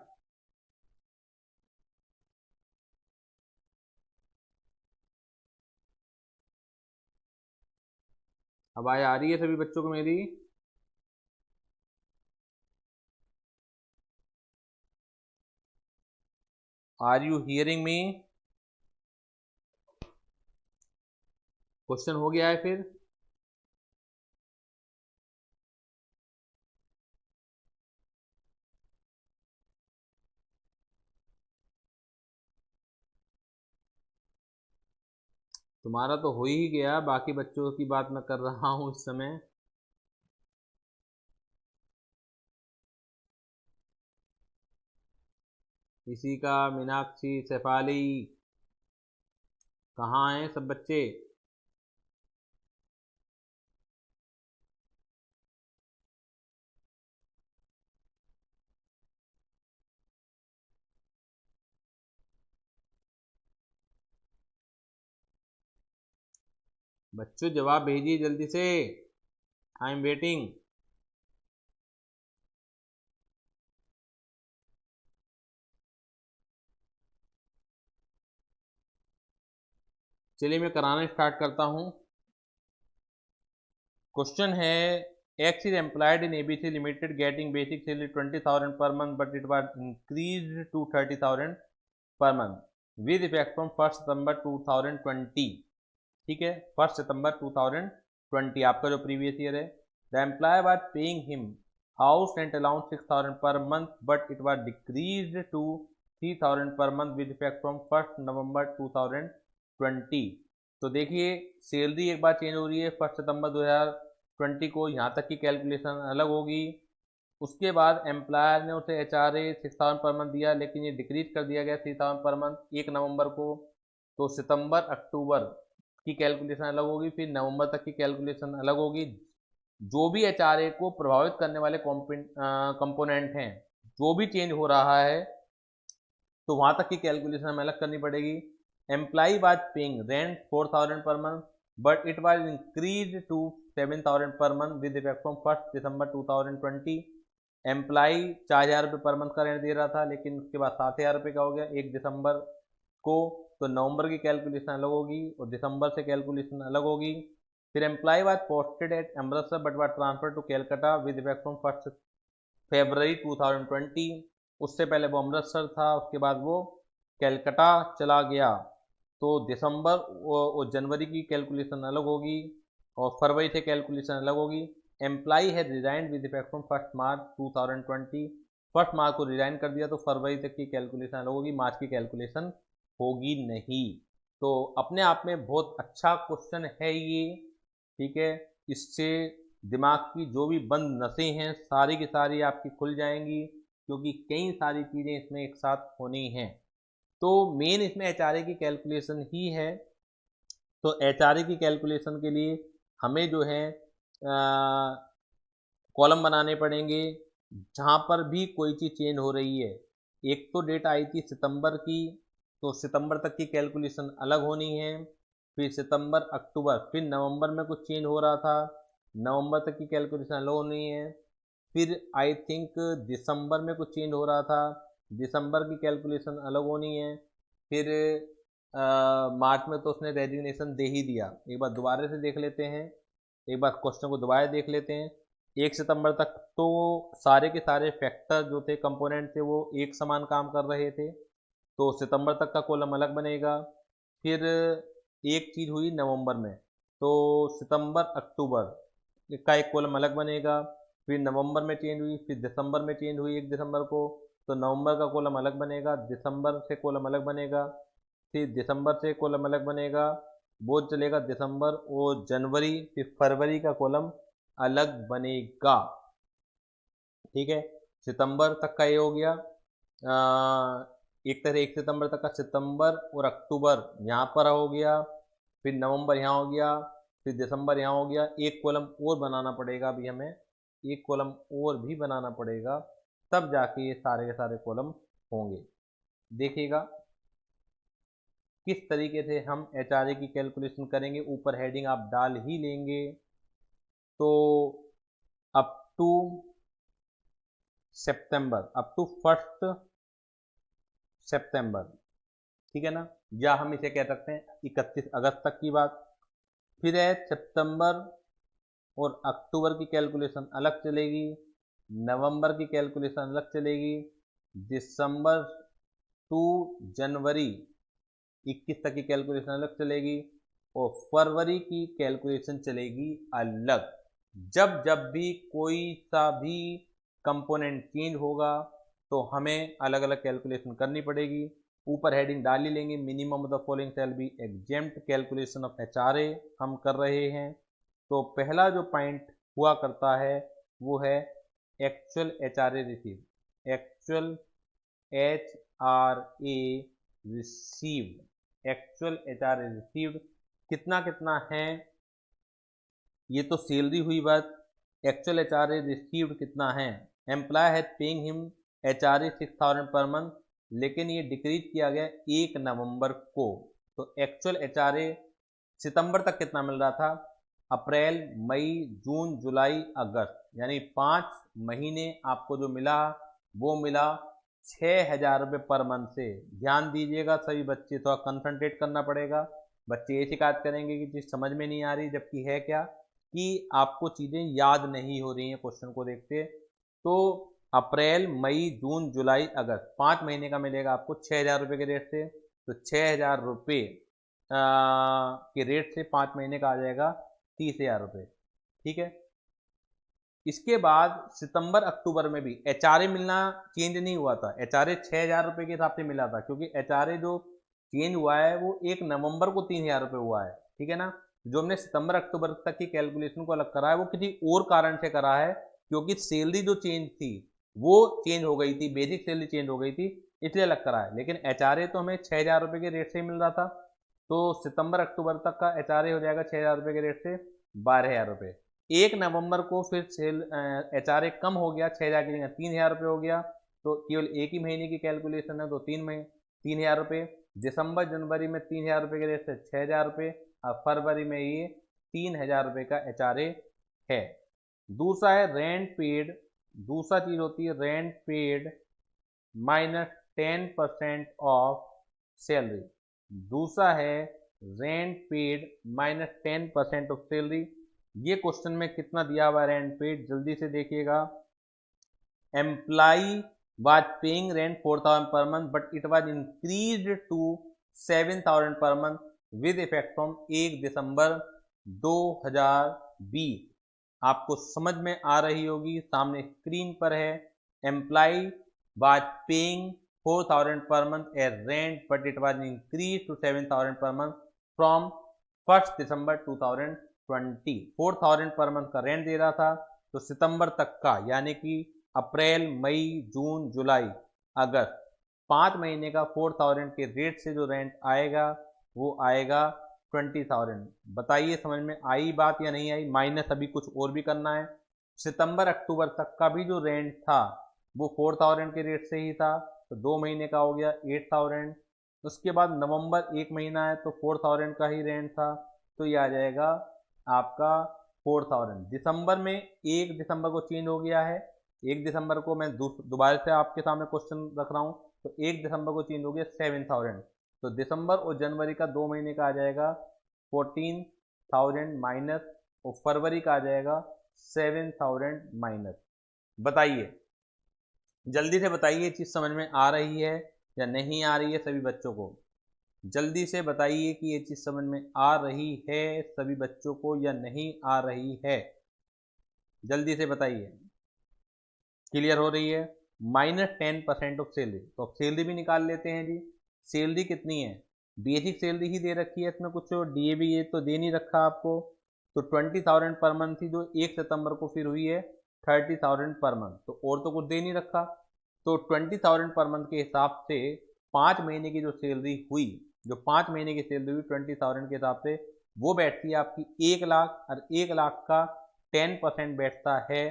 अब आवाज आ रही है सभी बच्चों को मेरी? Are you hearing me? Question हो गया है फिर? तुम्हारा तो हो ही गया, बाकी बच्चों की बात मैं कर रहा हूँ इस समय। इसी का, मीनाक्षी, शेफाली, कहाँ हैं सब बच्चे? बच्चों जवाब भेजिए जल्दी से, आई एम वेटिंग। चलिए मैं कराना स्टार्ट करता हूँ। क्वेश्चन है, X is employed in ABC Limited getting basic salary 20,000 per month, but it was increased to 30,000 per month with effect from 1 September 2020। ठीक है, 1 सितंबर 2020 आपका जो प्रीवियस ईयर है। The employer was paying him house rent allowance 6,000 per month, but it was decreased to 3,000 per month with effect from 1 नवंबर 2020। तो देखिए, salary एक बार change हो रही है 1 सितंबर 2020 को, यहाँ तक की कैलकुलेशन अलग होगी। उसके बाद एम्प्लॉयर ने उसे HRA 6,000 पर मंथ दिया, लेकिन ये डिक्रीज कर दिया गया 3,000 पर मंथ 1 नवंबर को। तो सितंबर अक्टूबर की कैलकुलेशन अलग होगी, फिर नवंबर तक की कैलकुलेशन अलग होगी। जो भी HRA को प्रभावित करने वाले कंपोनेंट हैं, जो भी चेंज हो रहा है, तो वहाँ तक की कैलकुलेशन हमें अलग करनी पड़ेगी। Employee was paying rent 4,000 per month, but it was increase to 7,000 per month with effect from 1 दिसंबर 2020। एम्प्लॉई 4,000 रुपये पर मंथ का रेंट दे रहा था, लेकिन उसके बाद 7,000 रुपये का हो गया 1 दिसंबर को। तो नवंबर की कैलकुलेशन अलग होगी और दिसंबर से कैलकुलेशन अलग होगी। फिर employee was posted at Amritsar but was transfer to Calcutta with effect from 1 फरवरी 2020। उससे पहले वो अमृतसर था, उसके बाद वो कैलकाटा चला गया। तो दिसंबर और जनवरी की कैलकुलेशन अलग होगी और फरवरी से कैलकुलेशन अलग होगी। एम्प्लॉई है रिजाइन विद इफेक्ट फ्रॉम 1 मार्च 2020। 1 मार्च को रिजाइन कर दिया, तो फरवरी तक की कैलकुलेशन अलग होगी, मार्च की कैलकुलेशन होगी नहीं। तो अपने आप में बहुत अच्छा क्वेश्चन है ये। ठीक है, इससे दिमाग की जो भी बंद नसें हैं सारी की सारी आपकी खुल जाएंगी, क्योंकि कई सारी चीज़ें इसमें एक साथ होनी हैं। तो मेन इसमें HRA की कैलकुलेशन ही है। तो HRA की कैलकुलेशन के लिए हमें जो है कॉलम बनाने पड़ेंगे जहाँ पर भी कोई चीज़ चेंज हो रही है। एक तो डेट आई थी सितंबर की, तो सितंबर तक की कैलकुलेशन अलग होनी है। फिर सितंबर अक्टूबर, फिर नवंबर में कुछ चेंज हो रहा था, नवंबर तक की कैलकुलेशन अलग होनी है। फिर आई थिंक दिसंबर में कुछ चेंज हो रहा था, दिसंबर की कैलकुलेशन अलग होनी है। फिर मार्च में तो उसने रेजिग्नेशन दे ही दिया। एक बार दोबारा से देख लेते हैं, एक बार क्वेश्चन को दोबारा देख लेते हैं। 1 सितंबर तक तो सारे के सारे फैक्टर जो थे, कंपोनेंट थे, वो एक समान काम कर रहे थे, तो सितंबर तक का कॉलम अलग बनेगा। फिर एक चीज़ हुई नवंबर में, तो सितंबर अक्टूबर का एक कॉलम अलग बनेगा। फिर नवंबर में चेंज हुई, फिर दिसंबर में चेंज हुई 1 दिसंबर को, तो नवंबर का कॉलम अलग बनेगा, दिसंबर से कॉलम अलग बनेगा, फिर दिसंबर से कॉलम अलग बनेगा, वो चलेगा दिसंबर और जनवरी, फिर फरवरी का कॉलम अलग बनेगा। ठीक है, सितंबर तक का ये हो गया। एक तरह 1 सितंबर तक का सितंबर और अक्टूबर यहाँ पर हो गया, फिर नवंबर यहाँ हो गया, फिर दिसंबर यहाँ हो गया। एक कॉलम और बनाना पड़ेगा, अभी हमें एक कॉलम और भी बनाना पड़ेगा, तब जाके ये सारे के सारे कॉलम होंगे। देखिएगा किस तरीके से हम HRA की कैलकुलेशन करेंगे। ऊपर हेडिंग आप डाल ही लेंगे। तो अप टू सितंबर, अप टू 1 सितंबर, ठीक है ना, या हम इसे कह सकते हैं 31 अगस्त तक की बात। फिर है सितंबर और अक्टूबर की कैलकुलेशन अलग चलेगी, नवंबर की कैलकुलेशन अलग चलेगी, दिसंबर टू जनवरी 21 तक की कैलकुलेशन अलग चलेगी, और फरवरी की कैलकुलेशन चलेगी अलग। जब जब भी कोई सा भी कंपोनेंट चेंज होगा तो हमें अलग अलग कैलकुलेशन करनी पड़ेगी। ऊपर हेडिंग डाल ही लेंगे, minimum of the following shall be exempt calculation of HRA हम कर रहे हैं। तो पहला जो पॉइंट हुआ करता है वो है actual HRA receive, actual HRA received, actual HRA received कितना कितना है, ये तो सैलरी हुई बात। एक्चुअल HRA रिसीव्ड कितना है, employ has paying him HRA 6,000 per month, लेकिन ये डिक्रीज किया गया 1 नवंबर को। तो एक्चुअल HRA सितंबर तक कितना मिल रहा था, अप्रैल मई जून जुलाई अगस्त, यानी 5 महीने आपको जो मिला वो मिला 6,000 रुपये पर मंथ से। ध्यान दीजिएगा सभी बच्चे, थोड़ा कंसंट्रेट करना पड़ेगा। बच्चे ये शिकायत करेंगे कि चीज़ समझ में नहीं आ रही, जबकि है क्या कि आपको चीज़ें याद नहीं हो रही हैं क्वेश्चन को देखते। तो अप्रैल, मई, जून, जुलाई, अगस्त 5 महीने का मिलेगा आपको 6,000 रुपये के रेट से। तो 6,000 रुपये के रेट से 5 महीने का आ जाएगा 30,000 रुपये। ठीक है। इसके बाद सितंबर अक्टूबर में भी एचआरए मिलना चेंज नहीं हुआ था। एचआरए 6,000 रुपये के हिसाब से मिला था, क्योंकि एचआरए जो चेंज हुआ है वो 1 नवंबर को 3,000 रुपये हुआ है। ठीक है ना। जो हमने सितंबर अक्टूबर तक की कैलकुलेशन को अलग करा है वो किसी और कारण से करा है, क्योंकि सैलरी जो चेंज थी वो चेंज हो गई थी, बेसिक सैलरी चेंज हो गई थी, इसलिए अलग करा है। लेकिन एचआरए तो हमें 6,000 रुपये के रेट से ही मिल रहा था। तो सितंबर अक्टूबर तक का एचआरए हो जाएगा 6,000 रुपये के रेट से 12,000 रुपये। 1 नवंबर को फिर सेल एचआरए कम हो गया, 6,000 की जगह 3,000 रुपये हो गया। तो केवल एक ही महीने की कैलकुलेशन है, तो 3,000 रुपये। दिसंबर जनवरी में 3,000 रुपये के रेट से 6,000 रुपये, और फरवरी में ये 3,000 रुपये का एचआरए है। दूसरा है रेंट पेड। दूसरा चीज़ होती है rent paid minus 10% of salary. दूसरा है rent paid minus 10% of salary. ये क्वेश्चन में कितना दिया हुआ है रेंट पेड, जल्दी से देखिएगा। Employee was paying rent 4,000 per month, but it was increased to 7,000 per month with effect from 1 दिसंबर 2020। आपको समझ में आ रही होगी, सामने स्क्रीन पर है। Employee was paying 4,000 per month a rent, but it was increase to 7,000 per month from 1 दिसंबर 2020। 4,000 पर मंथ का रेंट दे रहा था, तो सितंबर तक का, यानी कि अप्रैल, मई, जून, जुलाई, अगस्त 5 महीने का 4,000 के रेट से जो रेंट आएगा वो आएगा 20,000। बताइए समझ में आई बात या नहीं आई। माइनस अभी कुछ और भी करना है। सितंबर अक्टूबर तक का भी जो रेंट था वो 4,000 के रेट से ही था, तो 2 महीने का हो गया 8,000। उसके बाद नवंबर 1 महीना है तो 4,000 का ही रेंट था, तो ये आ जाएगा आपका 4,000। दिसंबर में 1 दिसंबर को चेंज हो गया है। 1 दिसंबर को मैं दोबारा से आपके सामने क्वेश्चन रख रहा हूँ, तो 1 दिसंबर को चेंज हो गया 7,000। तो दिसंबर और जनवरी का 2 महीने का आ जाएगा 14,000 माइनस, और फरवरी का आ जाएगा 7,000 माइनस। बताइए, जल्दी से बताइए, ये चीज़ समझ में आ रही है या नहीं आ रही है सभी बच्चों को। जल्दी से बताइए कि ये चीज़ समझ में आ रही है सभी बच्चों को या नहीं आ रही है। जल्दी से बताइए। क्लियर हो रही है। माइनस 10% ऑफ सैलरी, तो अब सैलरी भी निकाल लेते हैं जी। सैलरी कितनी है, बेसिक सैलरी ही दे रखी है, इसमें कुछ डीए भी ये तो दे नहीं रखा आपको। तो 20,000 पर मंथ थी, जो 1 सितंबर को फिर हुई है 30,000 पर मंथ, तो और तो कुछ दे नहीं रखा। तो 20,000 पर मंथ के हिसाब से 5 महीने की जो सैलरी हुई, जो 5 महीने की सैलरी हुई 20,000 के हिसाब से, वो बैठती है आपकी 1 लाख, और 1 लाख का 10% बैठता है,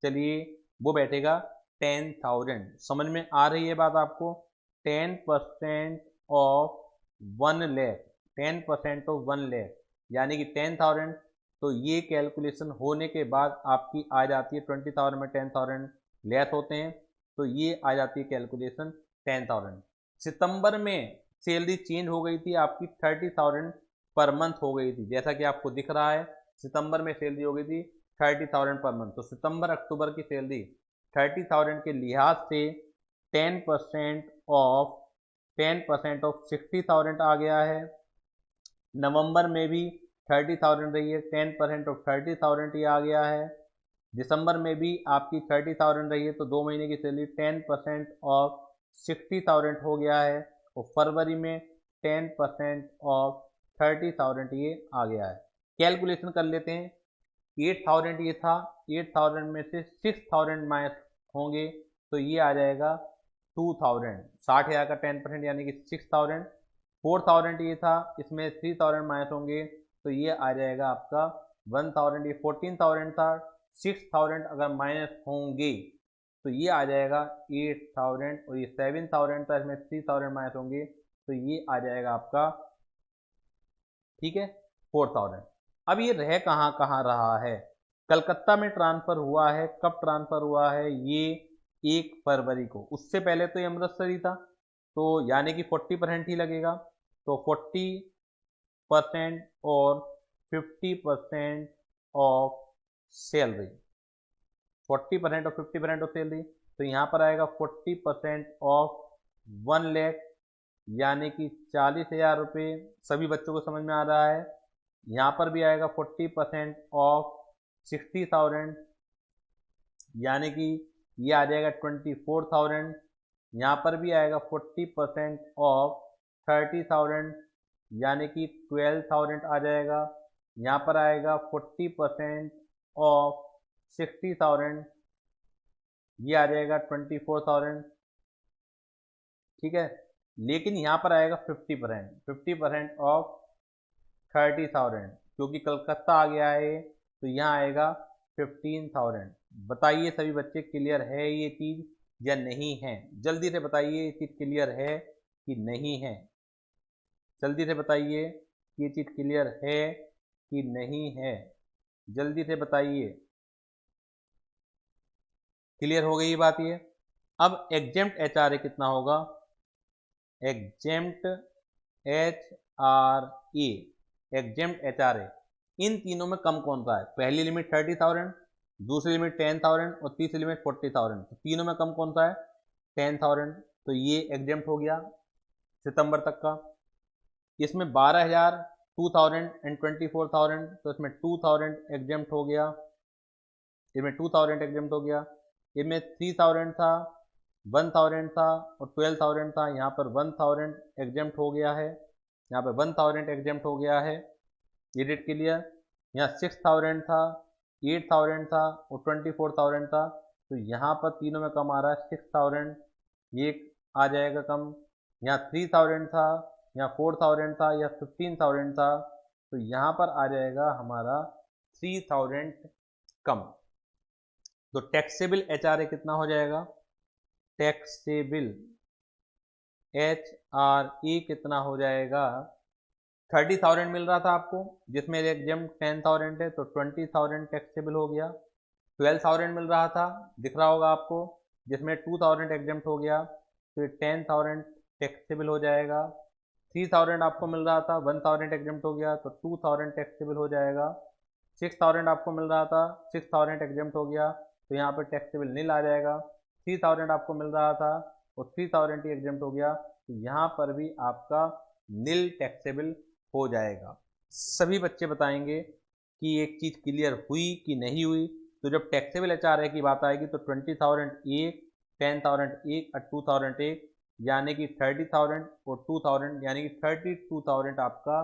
चलिए वो बैठेगा 10,000। समझ में आ रही है बात आपको। 10% ऑफ 1 लाख, 10% ऑफ 1 लाख यानी कि 10,000। तो ये कैलकुलेशन होने के बाद आपकी आ जाती है 20,000 में 10,000 लेस होते हैं, तो ये आ जाती है कैलकुलेशन 10,000। सितंबर में सैलरी चेंज हो गई थी आपकी 30,000 पर मंथ हो गई थी, जैसा कि आपको दिख रहा है। सितंबर में सैलरी हो गई थी 30,000 पर मंथ, तो सितंबर अक्टूबर की सैलरी 30,000 के लिहाज से 10% ऑफ 60,000 आ गया है। नवंबर में भी 30,000 रही है, 10% ऑफ 30,000 ही आ गया है। दिसंबर में भी आपकी 30,000 रही है, तो 2 महीने की सैलरी 10% ऑफ 60,000 हो गया है। और फरवरी में 10% ऑफ 30,000 ये आ गया है। कैलकुलेशन कर लेते हैं। 8,000 ये था, 8,000 में से 6,000 माइनस होंगे, तो ये आ जाएगा 2,000। 60,000 का 10% यानी कि 6,000। 4,000 ये था, इसमें 3,000 माइनस होंगे, तो ये आ जाएगा आपका 1,000। ये 14,000 था, 6,000 अगर माइनस होंगे तो ये आ जाएगा 8,000, और ये 7,000 था, इसमें 3,000 माइनस होंगे, तो ये आ जाएगा आपका, ठीक है, 4,000। अब ये रह कहाँ कहाँ रहा है, कलकत्ता में ट्रांसफ़र हुआ है। कब ट्रांसफ़र हुआ है, ये 1 फरवरी को। उससे पहले तो ये अमृतसर ही था, तो यानी कि 40% ही लगेगा। तो 40 40% और 50% ऑफ सैलरी, 40% और 50% ऑफ सैलरी, तो यहाँ पर आएगा 40% ऑफ 1 लाख यानी कि 40,000 रुपये। सभी बच्चों को समझ में आ रहा है। यहाँ पर भी आएगा 40% ऑफ 60,000 यानी कि ये आ जाएगा 24,000। यहाँ पर भी आएगा 40% ऑफ 30,000 यानी कि 12,000 आ जाएगा। यहाँ पर आएगा 40% ऑफ 60,000, ये आ जाएगा 24,000, ठीक है। लेकिन यहाँ पर आएगा 50% ऑफ 30,000, क्योंकि कलकत्ता आ गया है तो यहाँ आएगा 15,000। बताइए सभी बच्चे, क्लियर है ये चीज़ या नहीं है? जल्दी से बताइए ये चीज़ क्लियर है कि नहीं है? जल्दी से बताइए कि ये चीज़ क्लियर है कि नहीं है? जल्दी से बताइए। क्लियर हो गई ये बात? ये अब एग्जेम्प्ट HRA कितना होगा? एग्जेम्प्ट HRA, एग्जेम्प्ट HRA, इन तीनों में कम कौन सा है? पहली लिमिट 30,000, दूसरी लिमिट 10,000 और तीसरी लिमिट 40,000। तो तीनों में कम कौन सा है? 10,000। तो ये एग्जेम्प्ट हो गया सितंबर तक का। इसमें 12,000, 2,000 एंड 24,000, तो इसमें 2,000 एग्जेम्प्ट हो गया, इसमें 2,000 एग्जेम्प्ट हो गया। इसमें 3,000 था, 1,000 था और 12,000 था। यहाँ पर 1,000 एग्जेम्प्ट हो गया है, यहाँ पर 1,000 एग्जेम्प्ट हो गया है। ये डेट क्लियर। यहाँ 6,000 था, 8,000 था और 24,000 था। तो यहाँ पर तीनों में कम आ रहा है 6,000, ये आ जाएगा कम। यहाँ 3,000 था, यहाँ 4,000 था, या 15,000 था, तो यहाँ पर आ जाएगा हमारा 3,000 कम। तो टैक्सेबल HRA कितना हो जाएगा? टैक्सेबल HRA कितना हो जाएगा? 30,000 मिल रहा था आपको, जिसमें एग्जेम्प्ट 10,000 है, तो 20,000 टैक्सेबल हो गया। 12,000 मिल रहा था, दिख रहा होगा आपको, जिसमें 2,000 एग्जेम्प्ट हो गया, तो 10,000 टैक्सेबल हो जाएगा। 3,000 आपको मिल रहा था, 1,000 एग्जेम्प्ट हो गया, तो 2,000 टैक्सेबल हो जाएगा। 6,000 आपको मिल रहा था, 6,000 एग्जेम्प्ट हो गया, तो यहाँ पर टैक्सेबल नील आ जाएगा। 3,000 आपको मिल रहा था और 3,000 ही एग्जेम्प्ट हो गया, तो यहाँ पर भी आपका नील टैक्सेबल हो जाएगा। सभी बच्चे बताएंगे कि एक चीज़ क्लियर हुई कि नहीं हुई। तो जब टैक्सेबल HRA की बात आएगी तो 20,000 एक, 10,000 एक और 2,000 एक, यानी कि 30,000 और 2,000 यानी कि 32,000 आपका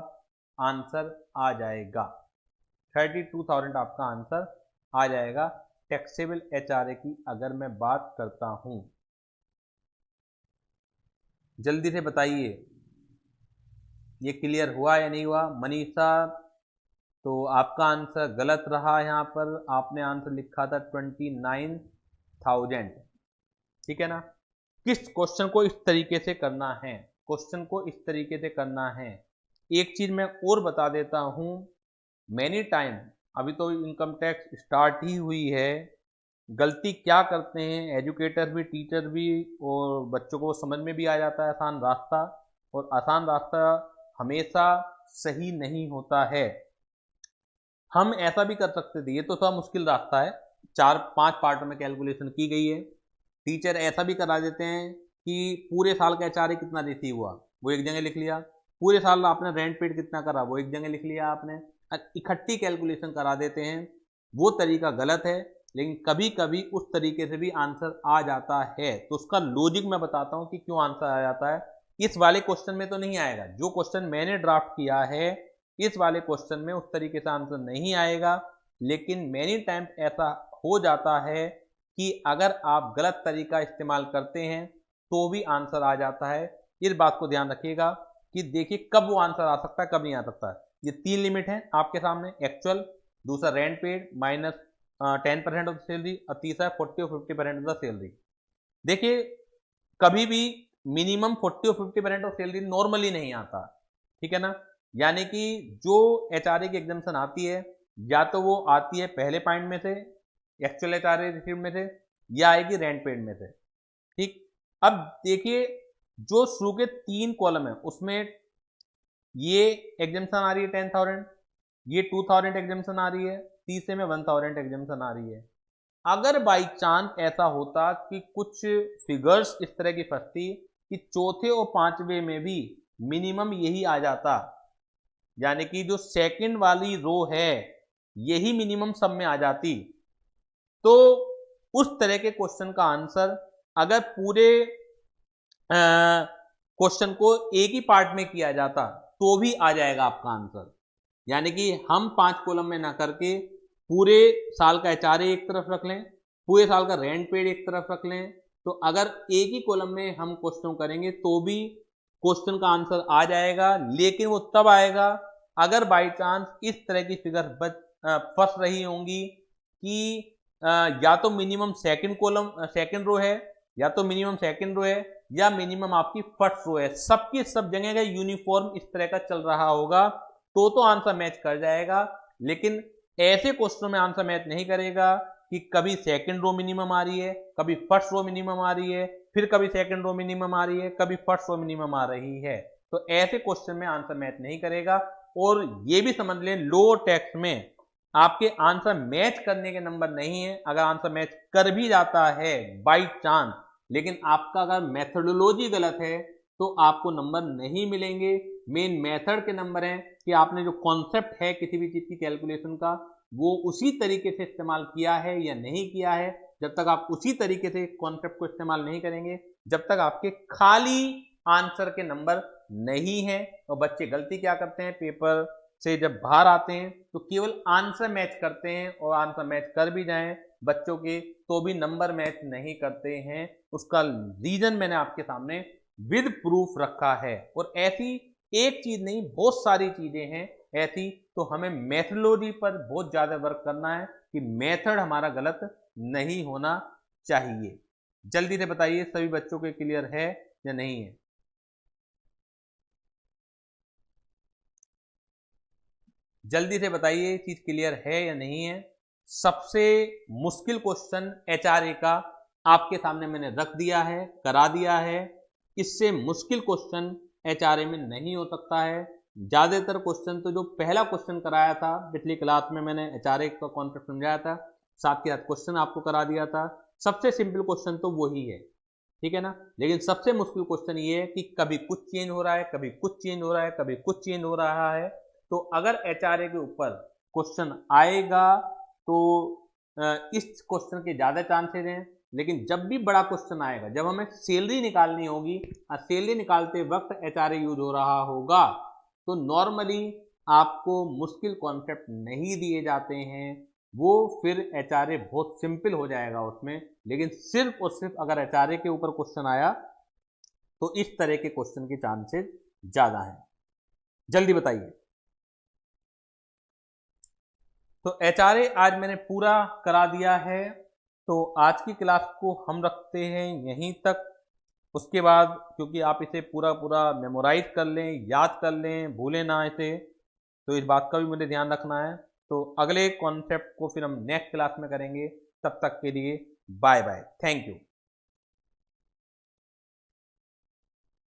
आंसर आ जाएगा। 32,000 आपका आंसर आ जाएगा टैक्सेबल HRA की अगर मैं बात करता हूं। जल्दी से बताइए ये क्लियर हुआ या नहीं हुआ? मनीषा, तो आपका आंसर गलत रहा। यहाँ पर आपने आंसर लिखा था 29,000, ठीक है ना। किस क्वेश्चन को इस तरीके से करना है? क्वेश्चन को इस तरीके से करना है। एक चीज मैं और बता देता हूं, मैनी टाइम, अभी तो इनकम टैक्स स्टार्ट ही हुई है, गलती क्या करते हैं एजुकेटर भी, टीचर भी, और बच्चों को समझ में भी आ जाता है आसान रास्ता, और आसान रास्ता हमेशा सही नहीं होता है। हम ऐसा भी कर सकते थे, ये तो थोड़ा मुश्किल रास्ता है, 4-5 पार्ट में कैलकुलेशन की गई है। टीचर ऐसा भी करा देते हैं कि पूरे साल का HRA कितना रिसीव हुआ वो एक जगह लिख लिया, पूरे साल आपने रेंट पेड कितना करा वो एक जगह लिख लिया आपने, इकट्ठी कैलकुलेशन करा देते हैं। वो तरीका गलत है, लेकिन कभी कभी उस तरीके से भी आंसर आ जाता है। तो उसका लॉजिक मैं बताता हूं कि क्यों आंसर आ जाता है। इस वाले क्वेश्चन में तो नहीं आएगा, जो क्वेश्चन मैंने ड्राफ्ट किया है इस वाले क्वेश्चन में उस तरीके से आंसर नहीं आएगा, लेकिन मैनी टाइम्स ऐसा हो जाता है कि अगर आप गलत तरीका इस्तेमाल करते हैं तो भी आंसर आ जाता है। इस बात को ध्यान रखिएगा कि देखिए कब वो आंसर आ सकता है, कब नहीं आ सकता है। ये 3 लिमिट है आपके सामने, एक्चुअल, दूसरा rent paid minus 10% of salary, और तीसरा 40 और 50% ऑफ द सैलरी। देखिए कभी भी मिनिमम 40 और 50% ऑफ सैलरी नॉर्मली नहीं आता, ठीक है ना। यानी कि जो HRA की एग्जाम्शन आती है या तो वो आती है पहले पॉइंट में से, एक्चुअल HRA रिसीव में से, या आएगी रेंट पेड में से, ठीक। अब देखिए जो शुरू के 3 कॉलम है उसमें ये एग्जाम्शन आ रही है 10,000, ये 2,000 एग्जाम्शन आ रही है, तीसरे में 1,000 एग्जाम्शन आ रही है। अगर बाई चांस ऐसा होता कि कुछ फिगर्स इस तरह की फंसती कि चौथे और पांचवे में भी मिनिमम यही आ जाता, यानी कि जो सेकंड वाली रो है यही मिनिमम सब में आ जाती, तो उस तरह के क्वेश्चन का आंसर अगर पूरे क्वेश्चन को एक ही पार्ट में किया जाता तो भी आ जाएगा आपका आंसर। यानी कि हम 5 कॉलम में ना करके पूरे साल का एचआरए एक तरफ रख लें, पूरे साल का रेंट पेड एक तरफ रख लें, तो अगर एक ही कॉलम में हम क्वेश्चन करेंगे तो भी क्वेश्चन का आंसर आ जाएगा, लेकिन वो तब आएगा अगर बाई चांस इस तरह की फिगर फंस रही होंगी कि या तो मिनिमम सेकंड रो है, या तो मिनिमम सेकंड रो है, या मिनिमम आपकी फर्स्ट रो है, सबकी सब जगह का यूनिफॉर्म इस तरह का चल रहा होगा तो आंसर मैच कर जाएगा। लेकिन ऐसे क्वेश्चनों में आंसर मैच नहीं करेगा कि कभी सेकंड रो मिनिमम आ रही है, कभी फर्स्ट रो मिनिमम आ रही है, फिर कभी सेकंड रो मिनिमम आ रही है, कभी फर्स्ट रो मिनिमम आ रही है, तो ऐसे क्वेश्चन में आंसर मैच नहीं करेगा। और ये भी समझ लें लोअर टेक्स्ट में आपके आंसर मैच करने के नंबर नहीं है। अगर आंसर मैच कर भी जाता है बाई चांस, लेकिन आपका अगर मेथोडोलॉजी गलत है तो आपको नंबर नहीं मिलेंगे। मेन मेथड के नंबर हैं कि आपने जो कॉन्सेप्ट है किसी भी चीज की कैलकुलेशन का वो उसी तरीके से इस्तेमाल किया है या नहीं किया है। जब तक आप उसी तरीके से कॉन्सेप्ट को इस्तेमाल नहीं करेंगे, जब तक आपके खाली आंसर के नंबर नहीं है। और बच्चे गलती क्या करते हैं, पेपर से जब बाहर आते हैं तो केवल आंसर मैच करते हैं, और आंसर मैच कर भी जाएं बच्चों के तो भी नंबर मैच नहीं करते हैं। उसका रीजन मैंने आपके सामने विद प्रूफ रखा है। और ऐसी एक चीज नहीं, बहुत सारी चीजें हैं ऐसी, तो हमें मेथोडोलॉजी पर बहुत ज्यादा वर्क करना है कि मेथड हमारा गलत नहीं होना चाहिए। जल्दी से बताइए सभी बच्चों के क्लियर है या नहीं है? जल्दी से बताइए चीज क्लियर है या नहीं है? सबसे मुश्किल क्वेश्चन एचआरए का आपके सामने मैंने रख दिया है, करा दिया है। इससे मुश्किल क्वेश्चन एचआरए में नहीं हो सकता है। ज्यादातर क्वेश्चन तो जो पहला क्वेश्चन कराया था पिछली क्लास में, मैंने एचआरए का कॉन्सेप्ट समझाया था, साथ के साथ क्वेश्चन आपको करा दिया था। सबसे सिंपल क्वेश्चन तो वही है, ठीक है ना। लेकिन सबसे मुश्किल क्वेश्चन ये है कि कभी कुछ चेंज हो रहा है, कभी कुछ चेंज हो रहा है, कभी कुछ चेंज हो रहा है। तो अगर एचआरए के ऊपर क्वेश्चन आएगा तो इस क्वेश्चन के ज्यादा चांसेस हैं। लेकिन जब भी बड़ा क्वेश्चन आएगा, जब हमें सैलरी निकालनी होगी और सैलरी निकालते वक्त एचआरए यूज हो रहा होगा, तो नॉर्मली आपको मुश्किल कॉन्सेप्ट नहीं दिए जाते हैं, वो फिर एचआरए बहुत सिंपल हो जाएगा उसमें। लेकिन सिर्फ और सिर्फ अगर एचआरए के ऊपर क्वेश्चन आया तो इस तरह के क्वेश्चन के चांसेस ज्यादा हैं। जल्दी बताइए। तो एचआरए आज मैंने पूरा करा दिया है, तो आज की क्लास को हम रखते हैं यहीं तक। उसके बाद क्योंकि आप इसे पूरा पूरा मेमोराइज कर लें, याद कर लें, भूलें ना इसे, तो इस बात का भी मुझे ध्यान रखना है। तो अगले कॉन्सेप्ट को फिर हम नेक्स्ट क्लास में करेंगे। तब तक के लिए बाय बाय, थैंक यू।